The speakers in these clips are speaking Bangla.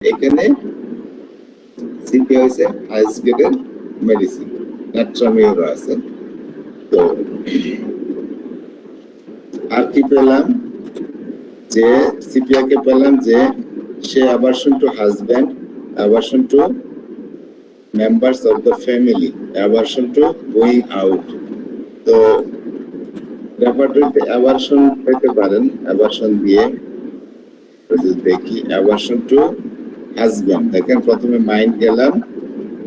এখানে সিপিয়া হয়েছে হাইস্ট গ্রেডের মেডিসিন, ন্যাট্রামিউর আছে। তো আর কি পেলাম, যে সিপিয়াকে পেলাম যে সে aversion to husband, aversion to members of the family, aversion to going out. তো রেপার্টরিতে অ্যাভারশন পেতে পারেন, অ্যাভারশন দিয়ে দেখি অ্যাভারশন টু হাজব্যান্ড। দেখেন প্রথমে মাইন্ড গেলাম,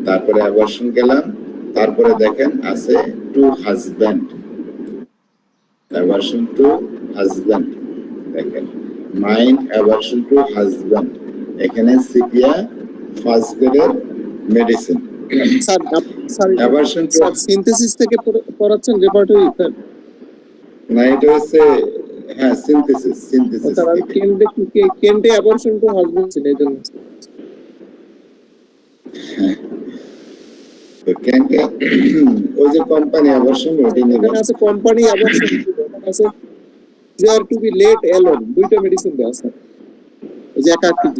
তারপরে অ্যাভারশন গেলাম, তারপরে দেখেন আছে to husband, aversion to husband. দেখেন মাইন্ড অ্যাভারশন টু হাজব্যান্ড, এখানে সিপিয়া ফার্স্ট গ্রেডের medicine. Sir aversion to synthesis থেকে পড়াচ্ছেন রেপার্টরি স্যার? না, এটা হচ্ছে হ্যাঁ সিনথেসিস। স্যার আমি কেন্টে অ্যাভারশন টু হাজব্যান্ড ছিল এজন্য। কেন্টে ওই যে কোম্পানি অ্যাভারশন, ওইটা নেবেন। এখানে আছে কোম্পানি অ্যাভারশন, এখানে আছে there to be let alone, দুইটা মেডিসিন দেওয়া আছে। এই যে একাকিত্ব।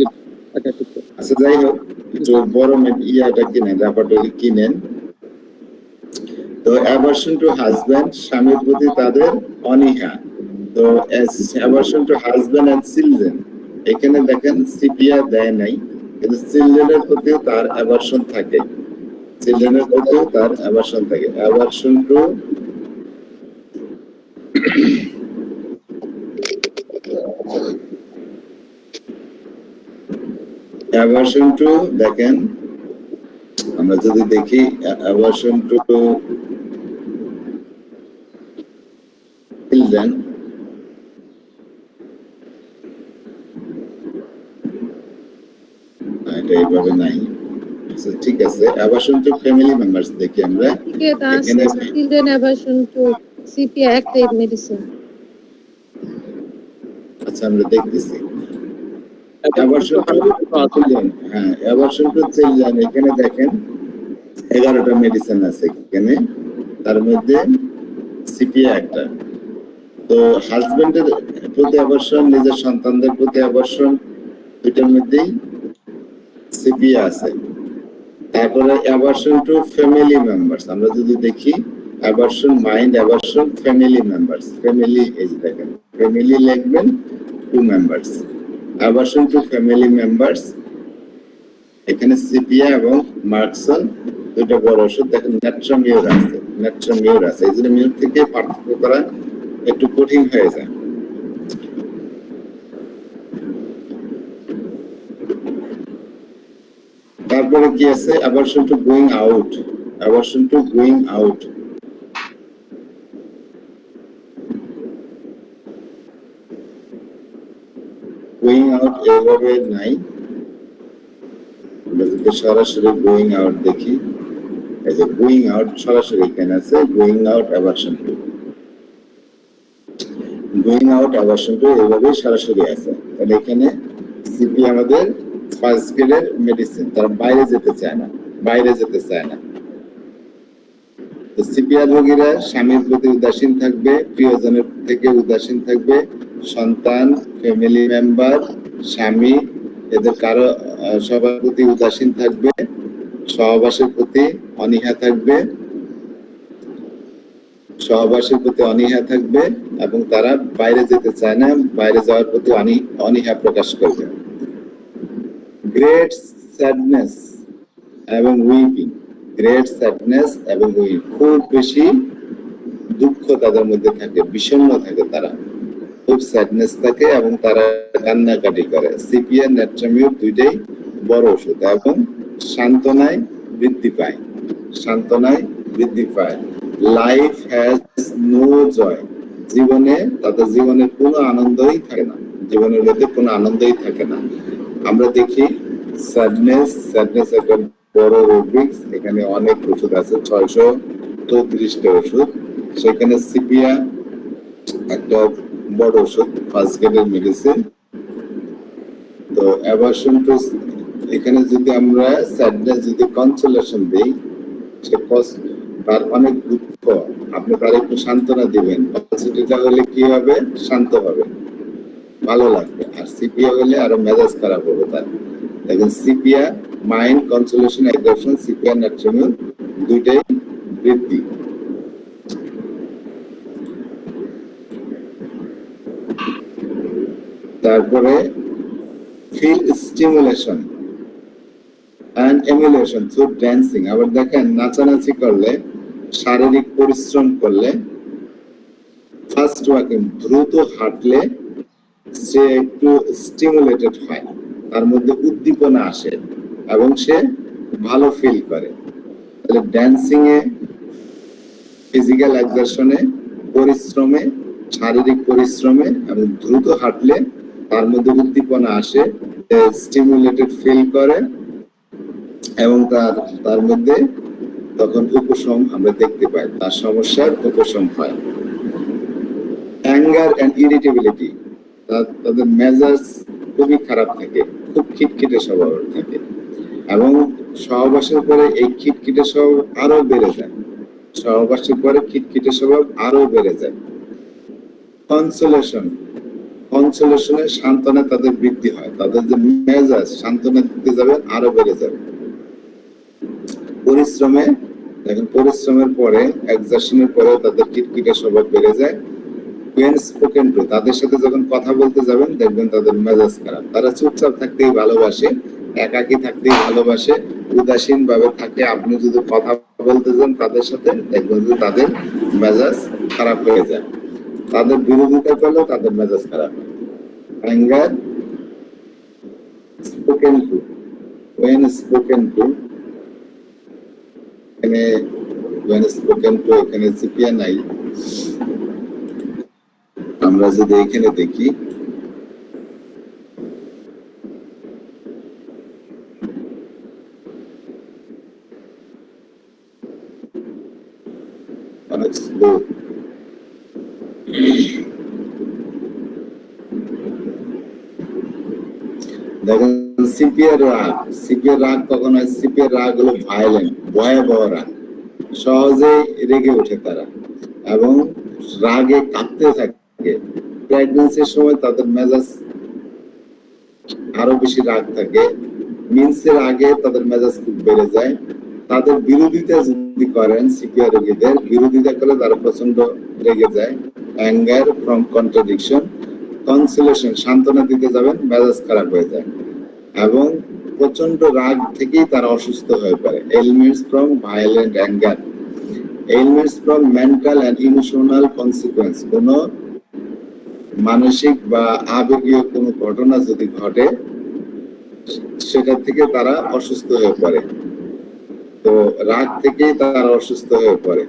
আচ্ছা যাই হোক, একটু বড় ইয়াটা কিনেন, রেপার্টরি কিনেন। তো অ্যাভারশন টু হাজব্যান্ড, স্বামীর প্রতি তাদের অনীহা। তো aversion to husband and children, এখানে দেখেন সিপিয়া দেয় নাই, কিন্তু চিলড্রেনের প্রতিও তার অ্যাভারশন থাকে, চিলড্রেনের প্রতিও তার অ্যাভারশন থাকে। অ্যাভারশন টু অ্যাভারশন টু দেখেন, আমরা যদি দেখি অ্যাভারশন টু চিলড্রেন, এটা এইভাবে নাই। আচ্ছা ঠিক আছে, অ্যাভারশন টু ফ্যামিলি মেম্বার্স দেখি আমরা। এখানে children aversion to sepia active medicine. আচ্ছা আমরা দেখতেছি অ্যাভারশন টু চিলড্রেন। হ্যাঁ অ্যাভারশন টু চিলড্রেন, এখানে দেখেন 11টা মেডিসিন আছে এখানে, তার মধ্যে সিপিয়া একটা। তো হাজবেন্ডের প্রতি অ্যাভারশন, নিজের সন্তানদের প্রতি অ্যাভারশন, দুইটার মধ্যেই সিপিয়া আছে। তারপরে অ্যাভারশন টু ফ্যামিলি মেম্বার্স, আমরা যদি দেখি aversion mind, aversion family members, family এই যে দেখেন ফ্যামিলি লিখবেন to members, aversion to family members, এখানে সিপিয়া এবং মার্কসন দুটো বড় ওষুধ। দেখেন ন্যাট্রামিউর আছে, ন্যাট্রামিউর আছে, এই জন্য মিউর থেকে পার্থক্য করা একটু কঠিন হয়ে যায়। তারপরে কি আছে aversion to going out, aversion to going out, going out এভাবে নাই। আমরা যদি সরাসরি গোয়িং আউট দেখি, এই যে গোয়িং আউট সরাসরি এখানে আছে, going out aversion to, going out aversion to এভাবে সরাসরি আছে। তাহলে এখানে সিপি আমাদের ফার্স্ট গ্রেডের মেডিসিন, তারা বাইরে যেতে চায় না, বাইরে যেতে চায় না। তো সিপিআর রোগীরা স্বামীর প্রতি উদাসীন থাকবে, প্রিয়জনের থেকে উদাসীন থাকবে, সন্তান, ফ্যামিলি মেম্বার, স্বামী, এদের কারো সবার প্রতি উদাসীন থাকবে, সহবাসের প্রতি অনীহা থাকবে, সহবাসের প্রতি অনীহা থাকবে, এবং তারা বাইরে যেতে চায় না, বাইরে যাওয়ার প্রতি অনীহা প্রকাশ করবে। গ্রেট স্যাডনেস এবং উইপিং, গ্রেট স্যাডনেস এবং উইপিং, খুব বেশি দুঃখ তাদের মধ্যে থাকে, বিষণ্ণ থাকে, তারা খুব স্যাডনেস থাকে এবং তারা কান্নাকাটি করে। সিপিআর ন্যাট্রামিউর দুইটাই বড় ওষুধ এবং সান্ত্বনায় বৃদ্ধি পায়, সান্ত্বনায় বৃদ্ধি পায়। লাইফ হ্যাজ নো জয়, জীবনে তাদের জীবনের কোনো আনন্দই থাকে না, জীবনের মধ্যে কোনো আনন্দই থাকে না। আমরা দেখি স্যাডনেস, স্যাডনেস একটা বড় রোগ, এখানে অনেক ওষুধ আছে, 634টা ওষুধ, সেখানে সিপিয়া একটা বড় ওষুধ, ফার্স্ট গ্রেডের মেডিসিন। তো অ্যাভারশন টু, এখানে যদি আমরা স্যাডনেস যদি কনসোলেশন দেই, সে তার অনেক দুঃখ, আপনি তার একটু সান্ত্বনা দিবেন, পজিটিভটা হলে কি হবে, শান্ত হবে, ভালো লাগবে। আর সিপিয়া হলে আরো মেজাজ খারাপ হবে তার। দেখেন sepia mind consolation exertion sepia নাট্রিমিউল দুইটাই বৃদ্ধি। তারপরে feel stimulation and emulation through dancing. আবার দেখেন নাচানাচি করলে, শারীরিক পরিশ্রম করলে, ফাস্ট ওয়াকিং দ্রুত হাঁটলে সে একটু স্টিমুলেটেড হয়, তার মধ্যে উদ্দীপনা আসে এবং সে ভালো ফিল করে। তাহলে ড্যান্সিং এ, ফিজিক্যাল এক্সারশনে, পরিশ্রমে, শারীরিক পরিশ্রমে এবং দ্রুত হাঁটলে তার মধ্যে উদ্দীপনা আসে, স্টিমুলেটেড ফিল করে এবং তার মধ্যে তখন উপশম আমরা দেখতে পাই, তার সমস্যার উপশম হয়। অ্যাঙ্গার এন্ড ইরিটেবিলিটি, তাদের মেজাজ খুবই খারাপ থাকে, খুব খিটখিটে স্বভাব থাকে এবং সহবাসের পরে এই খিটখিটে স্বভাব আরো বেড়ে যায়, সহবাসের পরে খিটখিটে স্বভাব আরো বেড়ে যায়। কনসোলেশন, কনসোলেশনে সান্ত্বনা তাদের বৃদ্ধি হয়, তাদের যে মেজাজ সান্ত্বনা দিতে যাবে আরো বেড়ে যাবে। পরিশ্রমে দেখেন পরিশ্রমের পরে, এক্সারশনের পরে তাদের খিটখিটে স্বভাব বেড়ে যায়। when spoken to, তাদের সাথে যখন কথা বলতে যাবেন দেখবেন তাদের মেজাজ খারাপ, তারা চুপচাপ থাকতেই ভালোবাসে, একাকী থাকতেই ভালোবাসে, উদাসীন ভাবে থাকে। আপনি যদি কথা বলতে যান তাদের সাথে দেখবেন যে তাদের মেজাজ খারাপ হয়ে যায়, তাদের বিরোধিতা করলেও তাদের মেজাজ খারাপ হয়। Anger spoken to, when spoken to, এখানে when spoken to এখানে সিপিয়া নাই, আমরা যদি এখানে দেখি অনেক স্লো। দেখেন সিপিয়ার রাগ, সিপিয়ার রাগ কখন হয়? সিপিয়ার রাগ হলো ভায়োলেন্ট, ভয়াবহ রাগ, সহজে রেগে ওঠে তারা এবং রাগে কাঁপতে থাকে। প্রেগন্যান্সির সময় তাদের মেজাজ আরো বেশি রাগ থাকে, মিন্সের আগে তাদের মেজাজ খুব বেড়ে যায়। তাদের বিরোধিতা যদি করেন, সিপিআর রোগীদের বিরোধিতা করলে তারা প্রচন্ড রেগে যায়। Anger from contradiction. কনসোলেশন, সান্ত্বনা দিতে যাবেন মেজাজ খারাপ হয়ে যায় এবং প্রচন্ড রাগ থেকেই তারা অসুস্থ হয়ে পড়ে। Elements from violent anger, elements from mental and emotional consequence. কোন মানসিক বা আবেগীয় কোনো ঘটনা যদি ঘটে সেটা থেকে তারা অসুস্থ হয়ে পড়ে, তো রাগ থেকেই তারা অসুস্থ হয়ে পড়ে।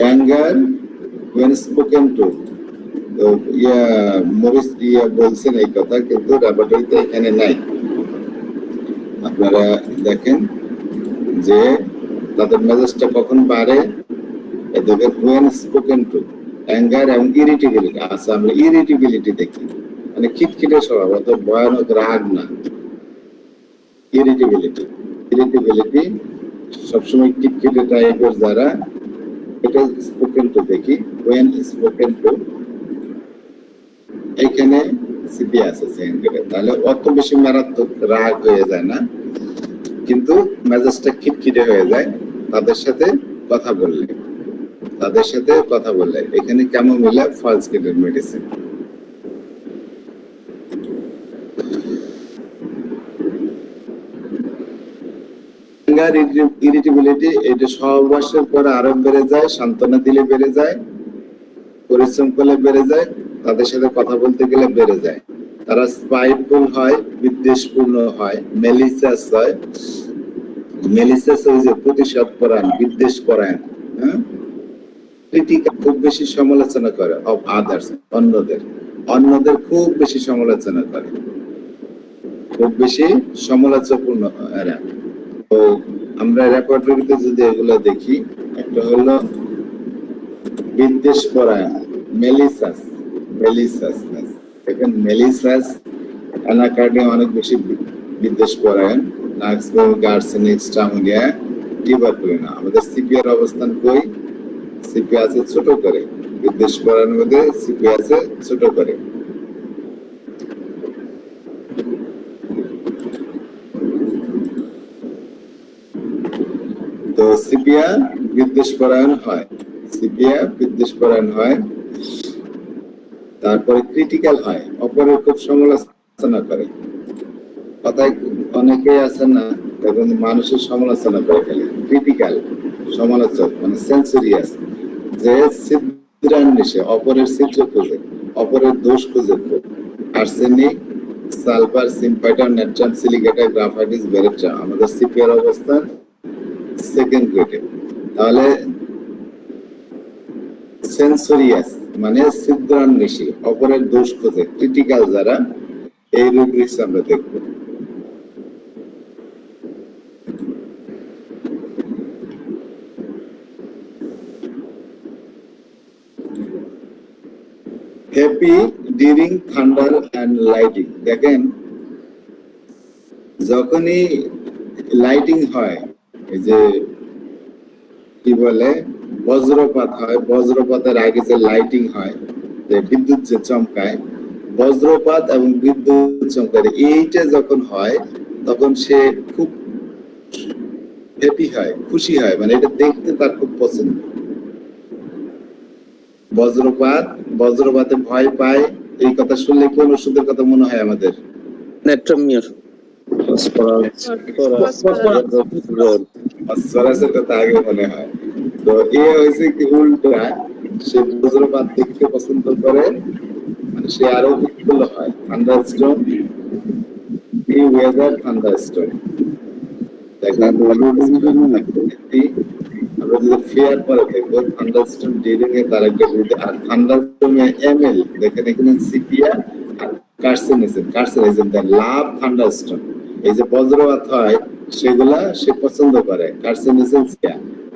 অ্যাঙ্গার when spoken to, তো মরিস বলছেন এই কথা, কিন্তু ল্যাবরেটরিতে এখানে নাই। আপনারা দেখেন যে তাদের মেজাজটা কখন বাড়ে, দেখেন when spoken to, অ্যাঙ্গার এবং ইরিটেবিলিটি। আচ্ছা, আমরা ইরিটেবিলিটি দেখি, মানে খিটখিটে স্বভাব, অত ভয়ানক রাগ না। ইরিটেবিলিটি, ইরিটেবিলিটি সবসময় খিটখিটে টাইপের যারা, এটা স্পোকেন টু দেখি। when spoken to, এখানে সিপি আছে সেকেন্ডারে, তাহলে অত বেশি মারাত্মক রাগ হয়ে যায় না, কিন্তু মেজাজটা খিটখিটে হয়ে যায় তাদের সাথে কথা বললে, তাদের সাথে কথা বললে। এখানে কেমন মিলে ফার্স্ট গ্রেডের মেডিসিন। ইরিটেবিলিটি, এটা সহবাসের পরে আরো বেড়ে যায়, সান্ত্বনা দিলে বেড়ে যায়, পরিশ্রম করলে বেড়ে যায়, তাদের সাথে কথা বলতে গেলে বেড়ে যায়। তারা স্পাইটফুল হয়, বিদ্বেষপূর্ণ হয়, মেলিসাস হয়। মেলিসাস হচ্ছে প্রতিশোধ পরায়ণ, বিদ্বেষ পরায়ণ। হ্যাঁ, খুব বেশি সমালোচনা করে অফ আদার্স, অন্যদের, অন্যদের খুব বেশি সমালোচনা করে, খুব বেশি সমালোচনাপূর্ণ এরা। তো আমরা রেপার্টরিতে যদি এগুলো দেখি, একটা হলো বিদ্বেষ পরায়ণ, মেলিসাস, মেলিসাসনেস। দেখেন মেলিসাস অ্যানাকার্ডিয়া অনেক বেশি বিদ্বেষ পরায়ণ, নাক্সবুর্গ, আর্সেনিক, স্টামোনিয়া, টিউবারকুলিনা। আমাদের সিপিআর অবস্থান কই? সিপি আছে ছোট করে, বিদ্বেষ পরায়ণের মধ্যে সিপি আছে ছোট করে। তো সিপিয়া বিদ্বেষপরায়ণ হয়, তারপরে ক্রিটিক্যাল হয়, অপরের খুব সমালোচনা করে। কথায় অনেকেই আছে না, এবং মানুষের সমালোচনা করে ফেলে। ক্রিটিক্যাল সমালোচক মানে সেন্সরিয়াস, যে ছিদ্রান্বেষে অপরের ছিদ্র খোঁজে, অপরের দোষ খুঁজে। আর্সেনিক, সালফার, সিম্পাইটার, নেট্রাম, সিলিকেটা, গ্রাফাইটিস, বেরেট্রা আমাদের সিপিআর অবস্থান সেকেন্ড গ্রেডে। তাহলে সেন্সরিয়াস মানে ছিদ্রান্বেষী, অপরের দোষ খোঁজে, ক্রিটিক্যাল যারা, এই রুব্রিক্স আমরা দেখব। Happy during thunder and lighting. দেখেন, যখনই লাইটিং হয়, এই যে কি বলে বজ্রপাত হয়, বজ্রপাতের আগে যে লাইটিং হয়, যে বিদ্যুৎ যে চমকায়, বজ্রপাত এবং বিদ্যুৎ চমকায়, এইটা যখন হয় তখন সে খুব হ্যাপি হয়, খুশি হয়, মানে এটা দেখতে তার খুব পছন্দ। বজ্রপাতে ভয় পায়, এই কথা শুনলে কোন ওষুধের কথা মনে হয় আমাদের? নেট্রামিয়ার ফসফরাসের কথা আগে মনে হয়। তো এ হয়েছে কি উল্টা, সে বজ্রপাত দেখতে পছন্দ করে, মানে সে আরো উৎফুল্ল হয়। থান্ডারস্টর্ম, এই ওয়েদার থান্ডারস্টর্ম, আমরা যদি ফেয়ার পরে দেখবো থান্ডারস্টর্ম ডিউরিং এ তার একটা রুট। আর থান্ডারস্টর্মে এমএল, দেখেন এখানে সিপিয়া আর কার্সিনিজম, দ্য লাভ থান্ডারস্টর্ম। এই যে বজ্রপাত হয় সেগুলা সে পছন্দ করে, কার্সিনিজম।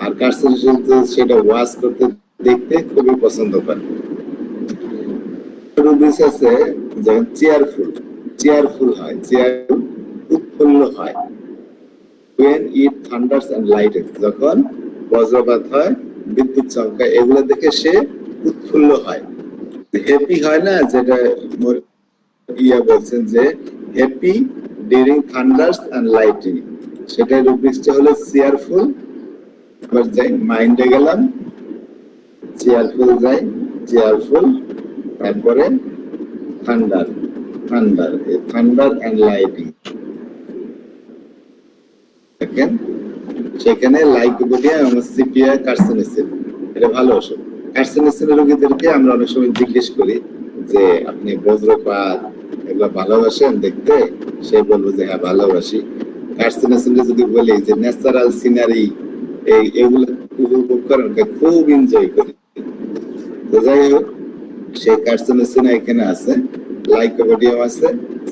আর কার্সিনিজম সেটা ওয়াশ করতে, দেখতে খুবই পছন্দ করে। রুবিস আছে যেমন চেয়ারফুল হয়, উৎফুল্ল হয়। when it thunders and lightens, যখন বজ্রপাত হয়, বিদ্যুৎ চমকায়, এগুলো দেখে সে উৎফুল্ল হয়। হ্যাপি হয় না, যেটা বলছেন যে happy during thunders and lighting, সেটা রুব্রিক্সটা হলো চেয়ারফুল। আবার যাই মাইন্ডে গেলাম, চেয়ারফুল, তারপরে থান্ডার এন্ড লাইটিং। দেখেন সেখানে লাইকোপোডিয়া এবং সিপিয়া কার্সিনিসিন, এটা ভালো ওষুধ। কার্সিনিসিনের রোগীদেরকে আমরা অনেক সময় জিজ্ঞেস করি যে আপনি বজ্রপাত এগুলো ভালোবাসেন দেখতে, সে বলবো যে হ্যাঁ ভালোবাসি। কার্সিনিসিনকে যদি বলি যে ন্যাচারাল সিনারি, এগুলো উপভোগ করেন, খুব এনজয় করি। তো যাই হোক, সেই কার্সিনিসিন এখানে আছে, লাইকোপোডিয়াম আছে,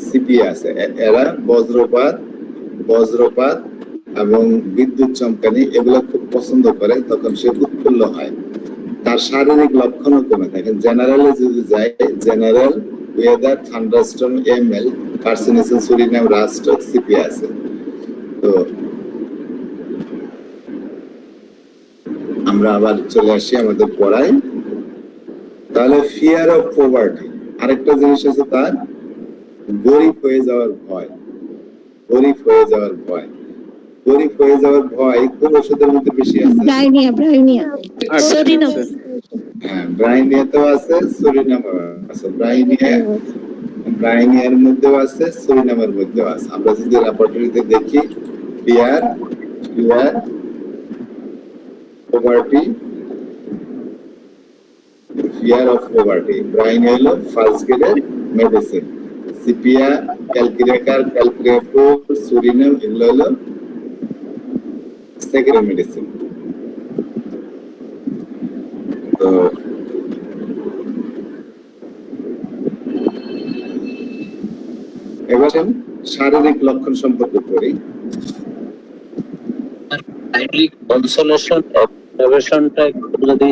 সিপিয়া আছে। এরা বজ্রপাত এবং বিদ্যুৎ চমকানি এগুলো খুব পছন্দ করে, তখন সে উৎফুল্ল হয়। তার শারীরিক লক্ষণও কমে থাকে। জেনারেলে যদি যায়, জেনারেল ওয়েদার থান্ডারস্টর্ম এমএল, কার্সিনিসিন, সুরিনাম, রাস্টক, সিপিয়া আছে। তো আমরা আবার চলে আসি আমাদের পড়ায়। তাহলে ফিয়ার অফ পভার্টি, আরেকটা জিনিস আছে তার, গরিব হয়ে যাওয়ার ভয়। গরিব হয়ে যাওয়ার ভয় কোন ওষুধের মধ্যে বেশি আছে? ব্রাইনিয়া সোডিনাম। হ্যাঁ, ব্রাইনিয়াতেও আছে, সুরিনামেও আছে। ব্রাইনিয়ার মধ্যেও আছে, সুরিনামের মধ্যেও আছে। আমরা যদি ল্যাবরেটরিতে দেখি, ফিয়ার অফ পভার্টি, ব্রাইনিয়া হলো ফার্স্ট গ্রেডের মেডিসিন। সিপিয়া, ক্যালকিরেকার, সুরিনাম এগুলো হলো সেকেন্ড মেডিসিন। তো এবার শারীরিক লক্ষণ সম্পর্কে পড়ি। কনসোলেশন অ্যাগ্রাভেশনটা যদি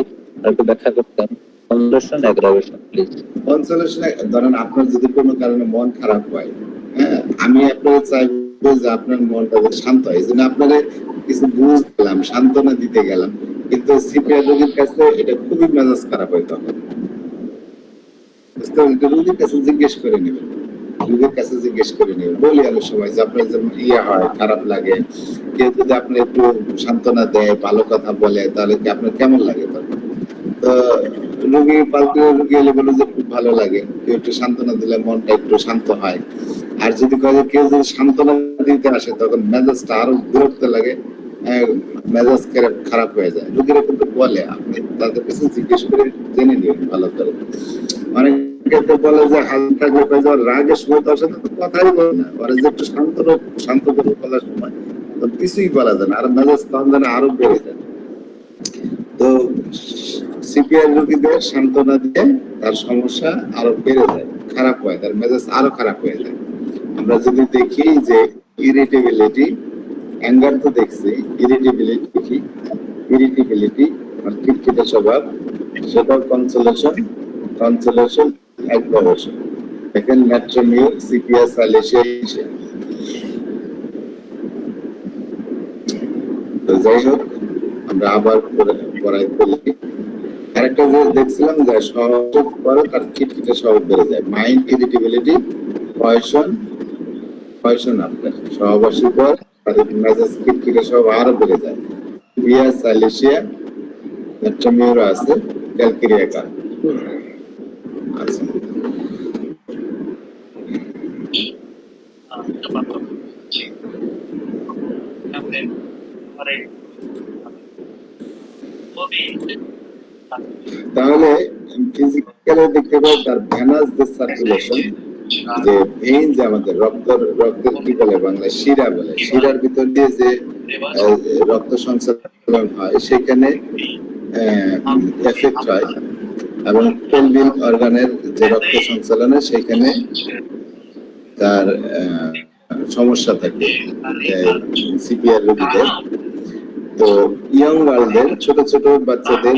একটু ব্যাখ্যা করতেন। Consolation aggravation please. কনসোলেশন, ধরেন আপনার যদি কোনো কারণে মন খারাপ হয়, হ্যাঁ, আমি আপনাকে চাইবো যে আপনার মনটা শান্ত হয়, এই জন্য আপনারা কিছু বুঝলাম, সান্ত্বনা দিতে গেলাম। কিন্তু সিপিআর রোগীর কাছে এটা খুবই মেজাজ খারাপ হয়, তখন রোগীর কাছে জিজ্ঞেস করে নেবেন রোগীর কাছে জিজ্ঞেস করে নিও। বলি অনেক সময় যে আপনার যেমন ইয়ে হয়, খারাপ লাগে, কেউ যদি আপনার একটু সান্ত্বনা দেয়, ভালো কথা বলে, তাহলে কি আপনার কেমন লাগে তখন? তো রোগী পাল্টে রোগী এলে বলে যে খুব ভালো লাগে, কেউ একটু সান্ত্বনা দিলে মনটা একটু শান্ত হয়। আর যদি কেউ যদি সান্ত্বনা দিতে আসে তখন মেজাজটা আরো বিরক্ত লাগে, মেজাজ খারাপ হয়ে যায়। রোগীরা কিন্তু বলে, আপনি তাদের কাছে জিজ্ঞেস করে জেনে নিন ভালো করে। অনেকে তো বলে যে হালকা রাগের সময় তার সাথে তো কথাই বলে না, ওরা যে একটু শান্ত করে বলার সময় তো কিছুই বলা যায় না, আর মেজাজ তখন যেন আরো বেড়ে যায়। তো সিপিআর রোগীদের সান্ত্বনা দিয়ে তার সমস্যা আরো বেড়ে যায়, খারাপ হয়, তার মেজাজ আরো খারাপ হয়ে যায়। আমরা যদি দেখি যে ইরিটেবিলিটি, অ্যাঙ্গার তো দেখছি, ইরিটেবিলিটি আর খিটখিটে স্বভাব, সেটা কনসোলেশন অ্যাগ্রাভেশন। দেখেন ন্যাট্রোমিউর, সিপিআর, সাইলেশিয়া। তো যাই হোক, আমরা আবার পড়াই বলি। আরেকটা যে দেখছিলাম যে সহযোগ করে তার খিটখিটে স্বভাব বেড়ে যায়। মাইন্ড ইরিটেবিলিটি, পয়সন আপনার সহবাসীর পর তাদের মেজাজ খিটখিটে স্বভাব আরো বেড়ে যায়। সিপিআর, সাইলেশিয়া, ন্যাট্রোমিউর আছে, ক্যালকেরিয়া আছে। তাহলে ফিজিক্যালি দেখতে পাই তার ভেনাস যে সার্কুলেশন, যে ভেইন, যে আমাদের রক্তের কি বলে বাংলায় শিরা বলে, শিরার ভিতর দিয়ে যে রক্ত সঞ্চালন হয় সেখানে এফেক্ট হয়, এবং পেলভিক অর্গানের যে রক্ত সঞ্চালনে সেখানে তার সমস্যা থাকে সিপিআর রোগীদের। তো ইয়ং গার্লদের, ছোট ছোট বাচ্চাদের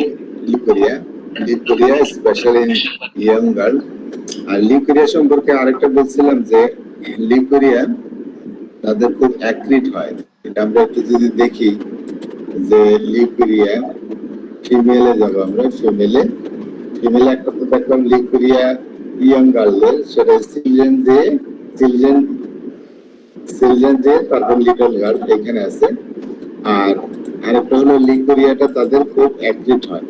লিউকোরিয়া স্পেশালি ইয়ং গার্ল। আর লিউকোরিয়া সম্পর্কে আরেকটা বলছিলাম যে লিউকোরিয়া তাদের খুব অ্যাক্রিড হয়। এটা আমরা একটু যদি দেখি যে লিউকোরিয়া ফিমেলে যাব, আমরা ফিমেলে একটা তো দেখলাম লিউকোরিয়া ইয়ং গার্লদের, সেটা চিলড্রেন ডে, তারপর লিটল গার্ল এখানে আছে। আর আরেকটা হলো লিউকোরিয়াটা তাদের খুব অ্যাক্রিড হয়,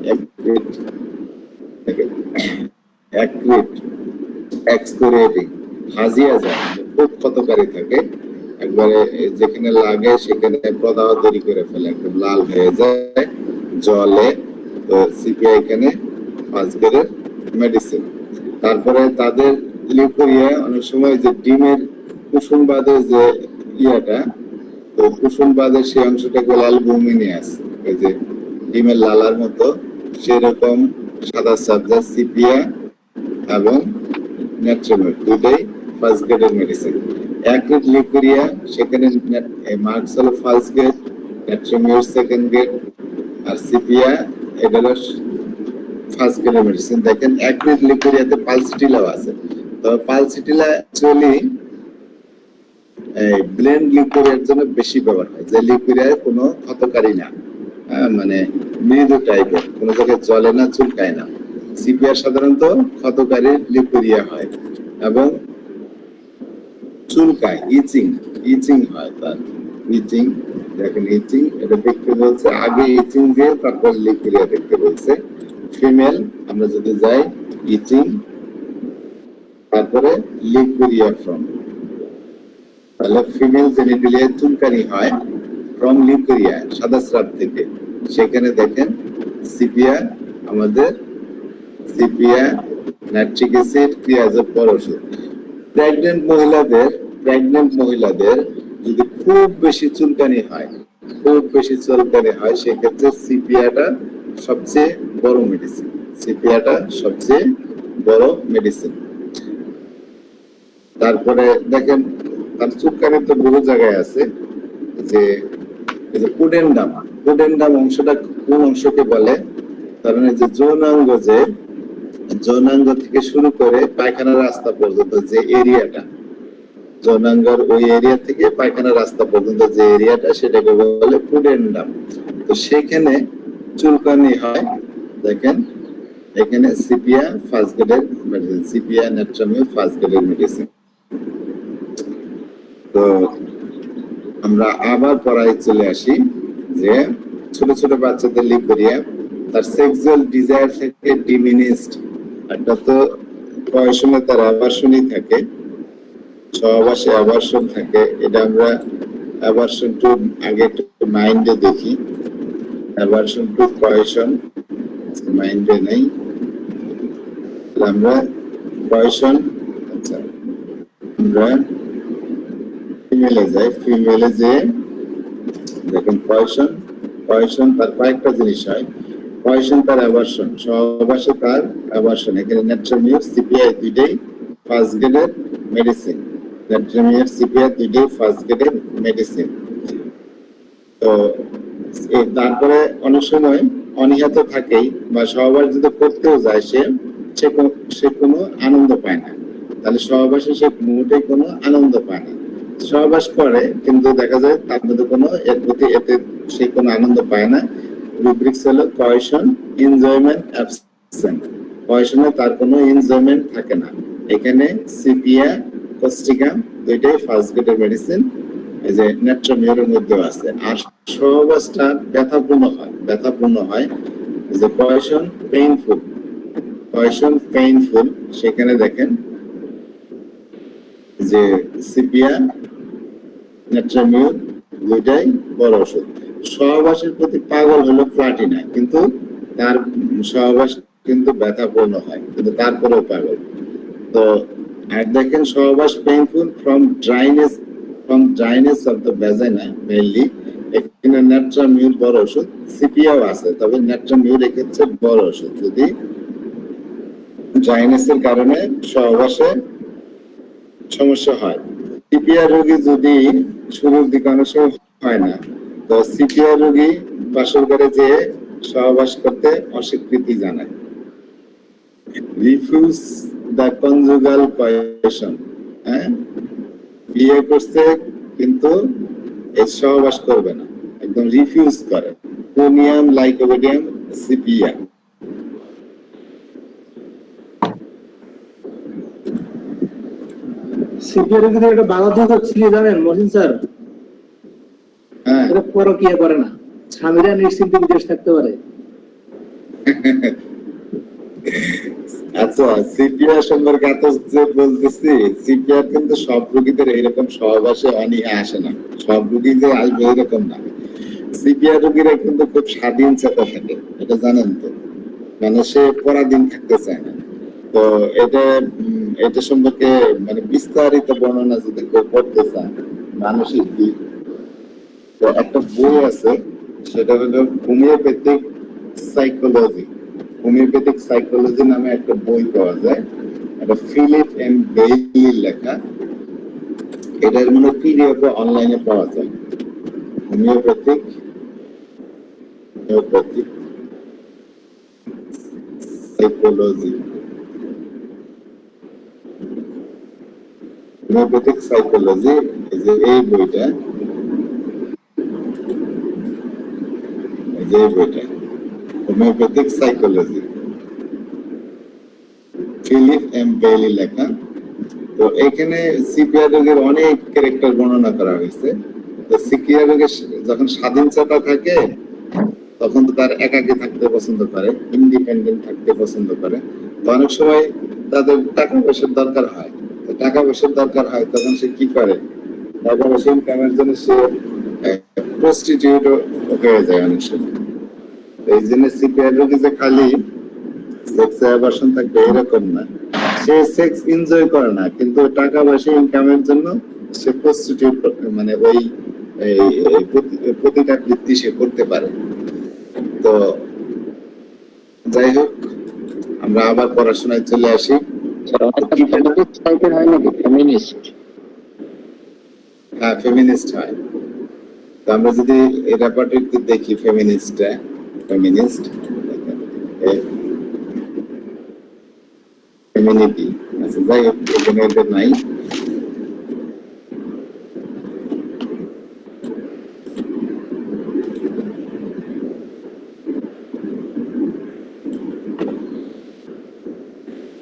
এক্সপোরিয়েটিং, হাজিয়া যায়, খুব ক্ষতকারী থাকে, একবারে যেখানে লাগে সেখানে প্রদাহ তৈরি করে ফেলে, একদম লাল হয়ে যায় জলে। তো সিপিআই এখানে ফার্স্ট গ্রেডের মেডিসিন। তারপরে তাদের লিউকোরিয়া অনেক সময় যে ডিমের কুসুম বাদে যে ইয়াটা, তো কুসুম বাদে সেই অংশটাকে অ্যালবুমিনিয়াস, এই যে ডিমের লালার মতো, সেরকম সাদা সাবজেক্ট সিপিয়া এবং ন্যাট্রোমিউর দুটোই ফার্স্ট গ্রেডের মেডিসিন। অ্যাক্রিড লিউকোরিয়া সেখানে মার্কস হলো ফার্স্ট গ্রেড, ন্যাট্রোমিউর সেকেন্ড গ্রেড, আর সিপিয়া এটা হলো ফার্স্ট গ্রেডের মেডিসিন। দেখেন অ্যাক্রিড লিউকোরিয়াতে পালসিটিলাও আছে। তো পালসিটিলা অ্যাকচুয়ালি ব্লেন্ড লিউকোরিয়ার জন্য বেশি ব্যবহার হয়, যে লিউকোরিয়া কোনো ক্ষতকারী না, মানে মৃদু টাইপের, কোনো জায়গায় জ্বলে না, চুলকায় না। সিপিআর সাধারণত ক্ষতকারী লিউকোরিয়া হয় এবং চুলকায়, ইচিং হয়, তার ইচিং। দেখেন ইচিং, এটা দেখতে বলছে আগে ইচিং দিয়ে তারপর লিউকোরিয়া দেখতে বলছে। ফিমেল আমরা যদি যাই, ইচিং, তারপরে লিউকোরিয়া ফ্রম, তাহলে ফিমেল জেনিটালিয়া চুলকানি হয় ফ্রম লিউকোরিয়া, সাদা স্রাব থেকে। সেখানে দেখেন সিপিয়া, আমাদের সিপিয়া, নাইট্রিক অ্যাসিড, ক্রিয়াজের পর ওষুধ। প্রেগনেন্ট মহিলাদের যদি খুব বেশি চুলকানি হয়, সেক্ষেত্রে সিপিয়াটা সবচেয়ে বড় মেডিসিন। তারপরে দেখেন তার চুলকানি তো বহু জায়গায় আছে, যে পুডেন্ডাম অংশটা কোন অংশকে বলে, তার মানে যে যৌনাঙ্গ থেকে শুরু করে পায়খানার রাস্তা পর্যন্ত যে এরিয়াটা, যৌনাঙ্গের ওই এরিয়া থেকে পায়খানার রাস্তা পর্যন্ত যে এরিয়াটা, সেটাকে বলে পুডেন্ডাম। তো সেখানে চুলকানি হয়। দেখেন এখানে সিপিয়া ফার্স্ট গ্রেডের মেডিসিন, সিপিয়া ন্যাট্রোমিউর ফার্স্ট গ্রেডের মেডিসিন। তো আমরা আবার পড়ায় চলে আসি যে ছোট ছোট বাচ্চাদের লিকরিয়া তার সেক্সুয়াল ডিজায়ার থেকে ডিমিনিশড, একটা তো বয়সনে তার অ্যাভার্সনই থাকে, সহবাসে অ্যাভার্সন থাকে। এটা আমরা অ্যাভার্সন টু আগে একটু মাইন্ডে দেখি। অ্যাভার্সন টু পয়সন মাইন্ডে নেই, আমরা পয়সন, আচ্ছা আমরা ফিমেলে যাই। ফিমেলে যে দেখুন পয়সন, পয়সন তার কয়েকটা জিনিস হয়। পয়সন তার অ্যাভার্সন, সহবাসে তার অ্যাভার্সন। এখানে নেট্রোমিউর সিপিআই দুইটাই ফার্স্ট গ্রেডের মেডিসিন। নেট্রোমিউর সিপিআই দুইটাই ফার্স্ট গ্রেডের মেডিসিন। তো তারপরে অনেক সময় অনীহা তো থাকেই, বা সহবাস যদি করতেও যায় সে কোনো আনন্দ পায় না। তাহলে সহবাসে সে মোটেই কোনো আনন্দ পায় না। সহবাস করে কিন্তু দেখা যায় তার মধ্যে কোনো এর প্রতি এতে সে কোনো আনন্দ পায় না। রুব্রিক্স হলো কয়েশন, এনজয়মেন্ট অ্যাবসেন্ট। কয়েশনে তার কোনো এনজয়মেন্ট থাকে না। এখানে সিপিয়া কোস্টিকাম দুইটাই ফার্স্ট গ্রেডের মেডিসিন, এই যে নেট্রোমিউরের মধ্যেও আছে। আর সহবাসটা ব্যথাপূর্ণ হয় যে কয়েশন পেইনফুল, কয়েশন পেইনফুল। সেখানে দেখেন যে সিপিয়া নেট্রোমিউর দুইটাই বড় ওষুধ। সহবাসের প্রতি পাগল হলো প্লাটিনা, কিন্তু তার সহবাস কিন্তু ব্যথাপূর্ণ হয়, কিন্তু তারপরেও পাগল। তো আর দেখেন সহবাস painful from dryness of the vagina mainly. এখানে নেট্রোমিউর বড় ওষুধ, সিপিয়াও আছে, তবে নেট্রোমিউর এক্ষেত্রে বড় ওষুধ। যদি ড্রাইনেসের কারণে সহবাসে সমস্যা হয়, সিপিআর রোগী যদি শুরুর দিকে অনেক সময় হয় না, তো সিপিআর রোগী বাসর করে যে সহবাস করতে অস্বীকৃতি জানায়। রিফিউজ দ্য কনজুগাল কোয়েশন, বিয়ে করছে কিন্তু এই সহবাস করবে না, একদম রিফিউজ করে। Conium lycopodium sepia. সিপিআর কিন্তু একটা বাধা হচ্ছে কি জানেন মহিন স্যার? হ্যাঁ, এটা পরকিয়া করে না, স্বামীরা নিশ্চিন্তে বিদেশ থাকতে পারে। আচ্ছা সিপিআর সম্পর্কে এত যে বলতেছি, সিপিআর কিন্তু সব রোগীদের এইরকম সহবাসে অনীহা আসে না, সব রোগী যে আসবে এরকম না। সিপিআর রোগীরা কিন্তু খুব স্বাধীন চেতা থাকে, এটা জানেন তো, মানে সে পরাধীন থাকতে চায় না। তো এটা সম্পর্কে মানে বিস্তারিত বর্ণনা যদি কেউ করতে চায় মানসিক দিক, তো একটা বই আছে, সেটা হলো হোমিওপ্যাথিক সাইকোলজি। হোমিওপ্যাথিক সাইকোলজি নামে একটা বই পাওয়া যায়, এটা ফিলিপ এম বেইলির লেখা। এটার মানে পিডিএফ অনলাইনে পাওয়া যায়। হোমিওপ্যাথিক সাইকোলজি, হোমিওপ্যাথিক সাইকোলজি, এই বইটা, homeopathic psychology, Philip M Bailey লেখা। তো এখানে সিপিআর রোগের অনেক ক্যারেক্টার বর্ণনা করা হয়েছে। তো সিপিআর রোগের যখন স্বাধীনতা থাকে তখন তো তার একাকী থাকতে পছন্দ করে, ইন্ডিপেন্ডেন্ট থাকতে পছন্দ করে। তো অনেক সময় তাদের টাকা পয়সার দরকার হয়, তো টাকা পয়সার দরকার হয় তখন সে কি করে, টাকা পয়সা ইনকামের জন্য সে প্রস্টিটিউট হয়ে যায় অনেক সময়। এই জন্য সিপিআর রোগী যে খালি সেক্স অ্যাভার্সন থাকবে এরকম না, সে সেক্স এনজয় করে না, কিন্তু টাকা পয়সা ইনকামের জন্য সে প্রস্টিটিউট মানে ওই প্রতিটা বৃত্তি সে করতে পারে। তো যাই হোক, আমরা আবার পড়াশোনায় চলে আসি। হ্যাঁ, ফেমিনিস্ট হয়। তো আমরা যদি এই ব্যাপারটা একটু দেখি, ফেমিনিস্ট ফেমিনিটি, আচ্ছা যাই হোক, এখানে এটা নাই।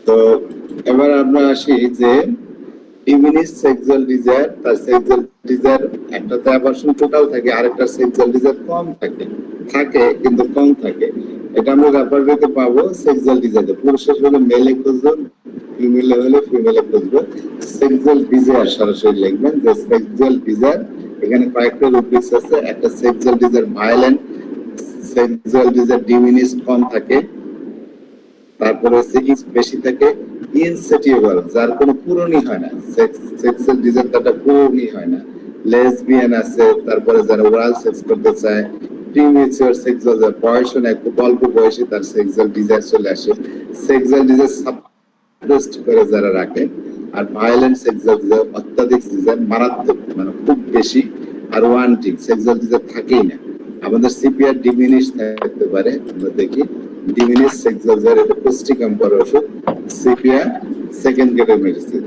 তো এবার আমরা আসি যে ডিমিনিশ সেক্সুয়াল ডিজায়ার, তার সেক্সুয়াল ডিজায়ার একটাতে অ্যাবর্শন টোটাল থাকে, আরেকটা সেক্সুয়াল ডিজায়ার কম থাকে কিন্তু কম থাকে। এটা আমরা রেফার করতে পাবো সেক্সুয়াল ডিজায়ার। পুরুষের হলে মেলে খুঁজবো, ফিমেলে হলে ফিমেলে খুঁজবো। সেক্সুয়াল ডিজায়ার সরাসরি লিখবেন যে সেক্সুয়াল ডিজায়ার। এখানে কয়েকটা রুব্রিক্স আছে। একটা sexual desire violent, sexual desire diminish কম থাকে, তারপরে হচ্ছে ইজ বেশি থাকে, ইনসেটিয়েবল যার কোনো পূরণই হয় না, সেক্সুয়াল ডিজায়ার তারটা পূরণই হয় না, লেসবিয়ান আছে, তারপরে যারা ওরাল সেক্স করতে চায়, প্রিমেচিওর সেক্সুয়াল বয়স না, খুব অল্প বয়সে তার সেক্সুয়াল ডিজায়ার চলে আসে, সেক্সুয়াল ডিজায়ার সাপ্রেসড করে যারা রাখে, আর ভায়োলেন্ট সেক্সুয়াল ডিজায়ার অত্যাধিক ডিজায়ার মারাত্মক মানে খুব বেশি, আর ওয়ান্টিং সেক্সুয়াল ডিজায়ার থাকেই না। আমাদের সিপিআর ডিমিনিশ থাকতে পারে, আমরা দেখি ডিমিনিশ সেক্সুয়াল ডিজায়ার এটা পুষ্টিকম পর ওষুধ, সিপিআর সেকেন্ড গ্রেডের মেডিসিন।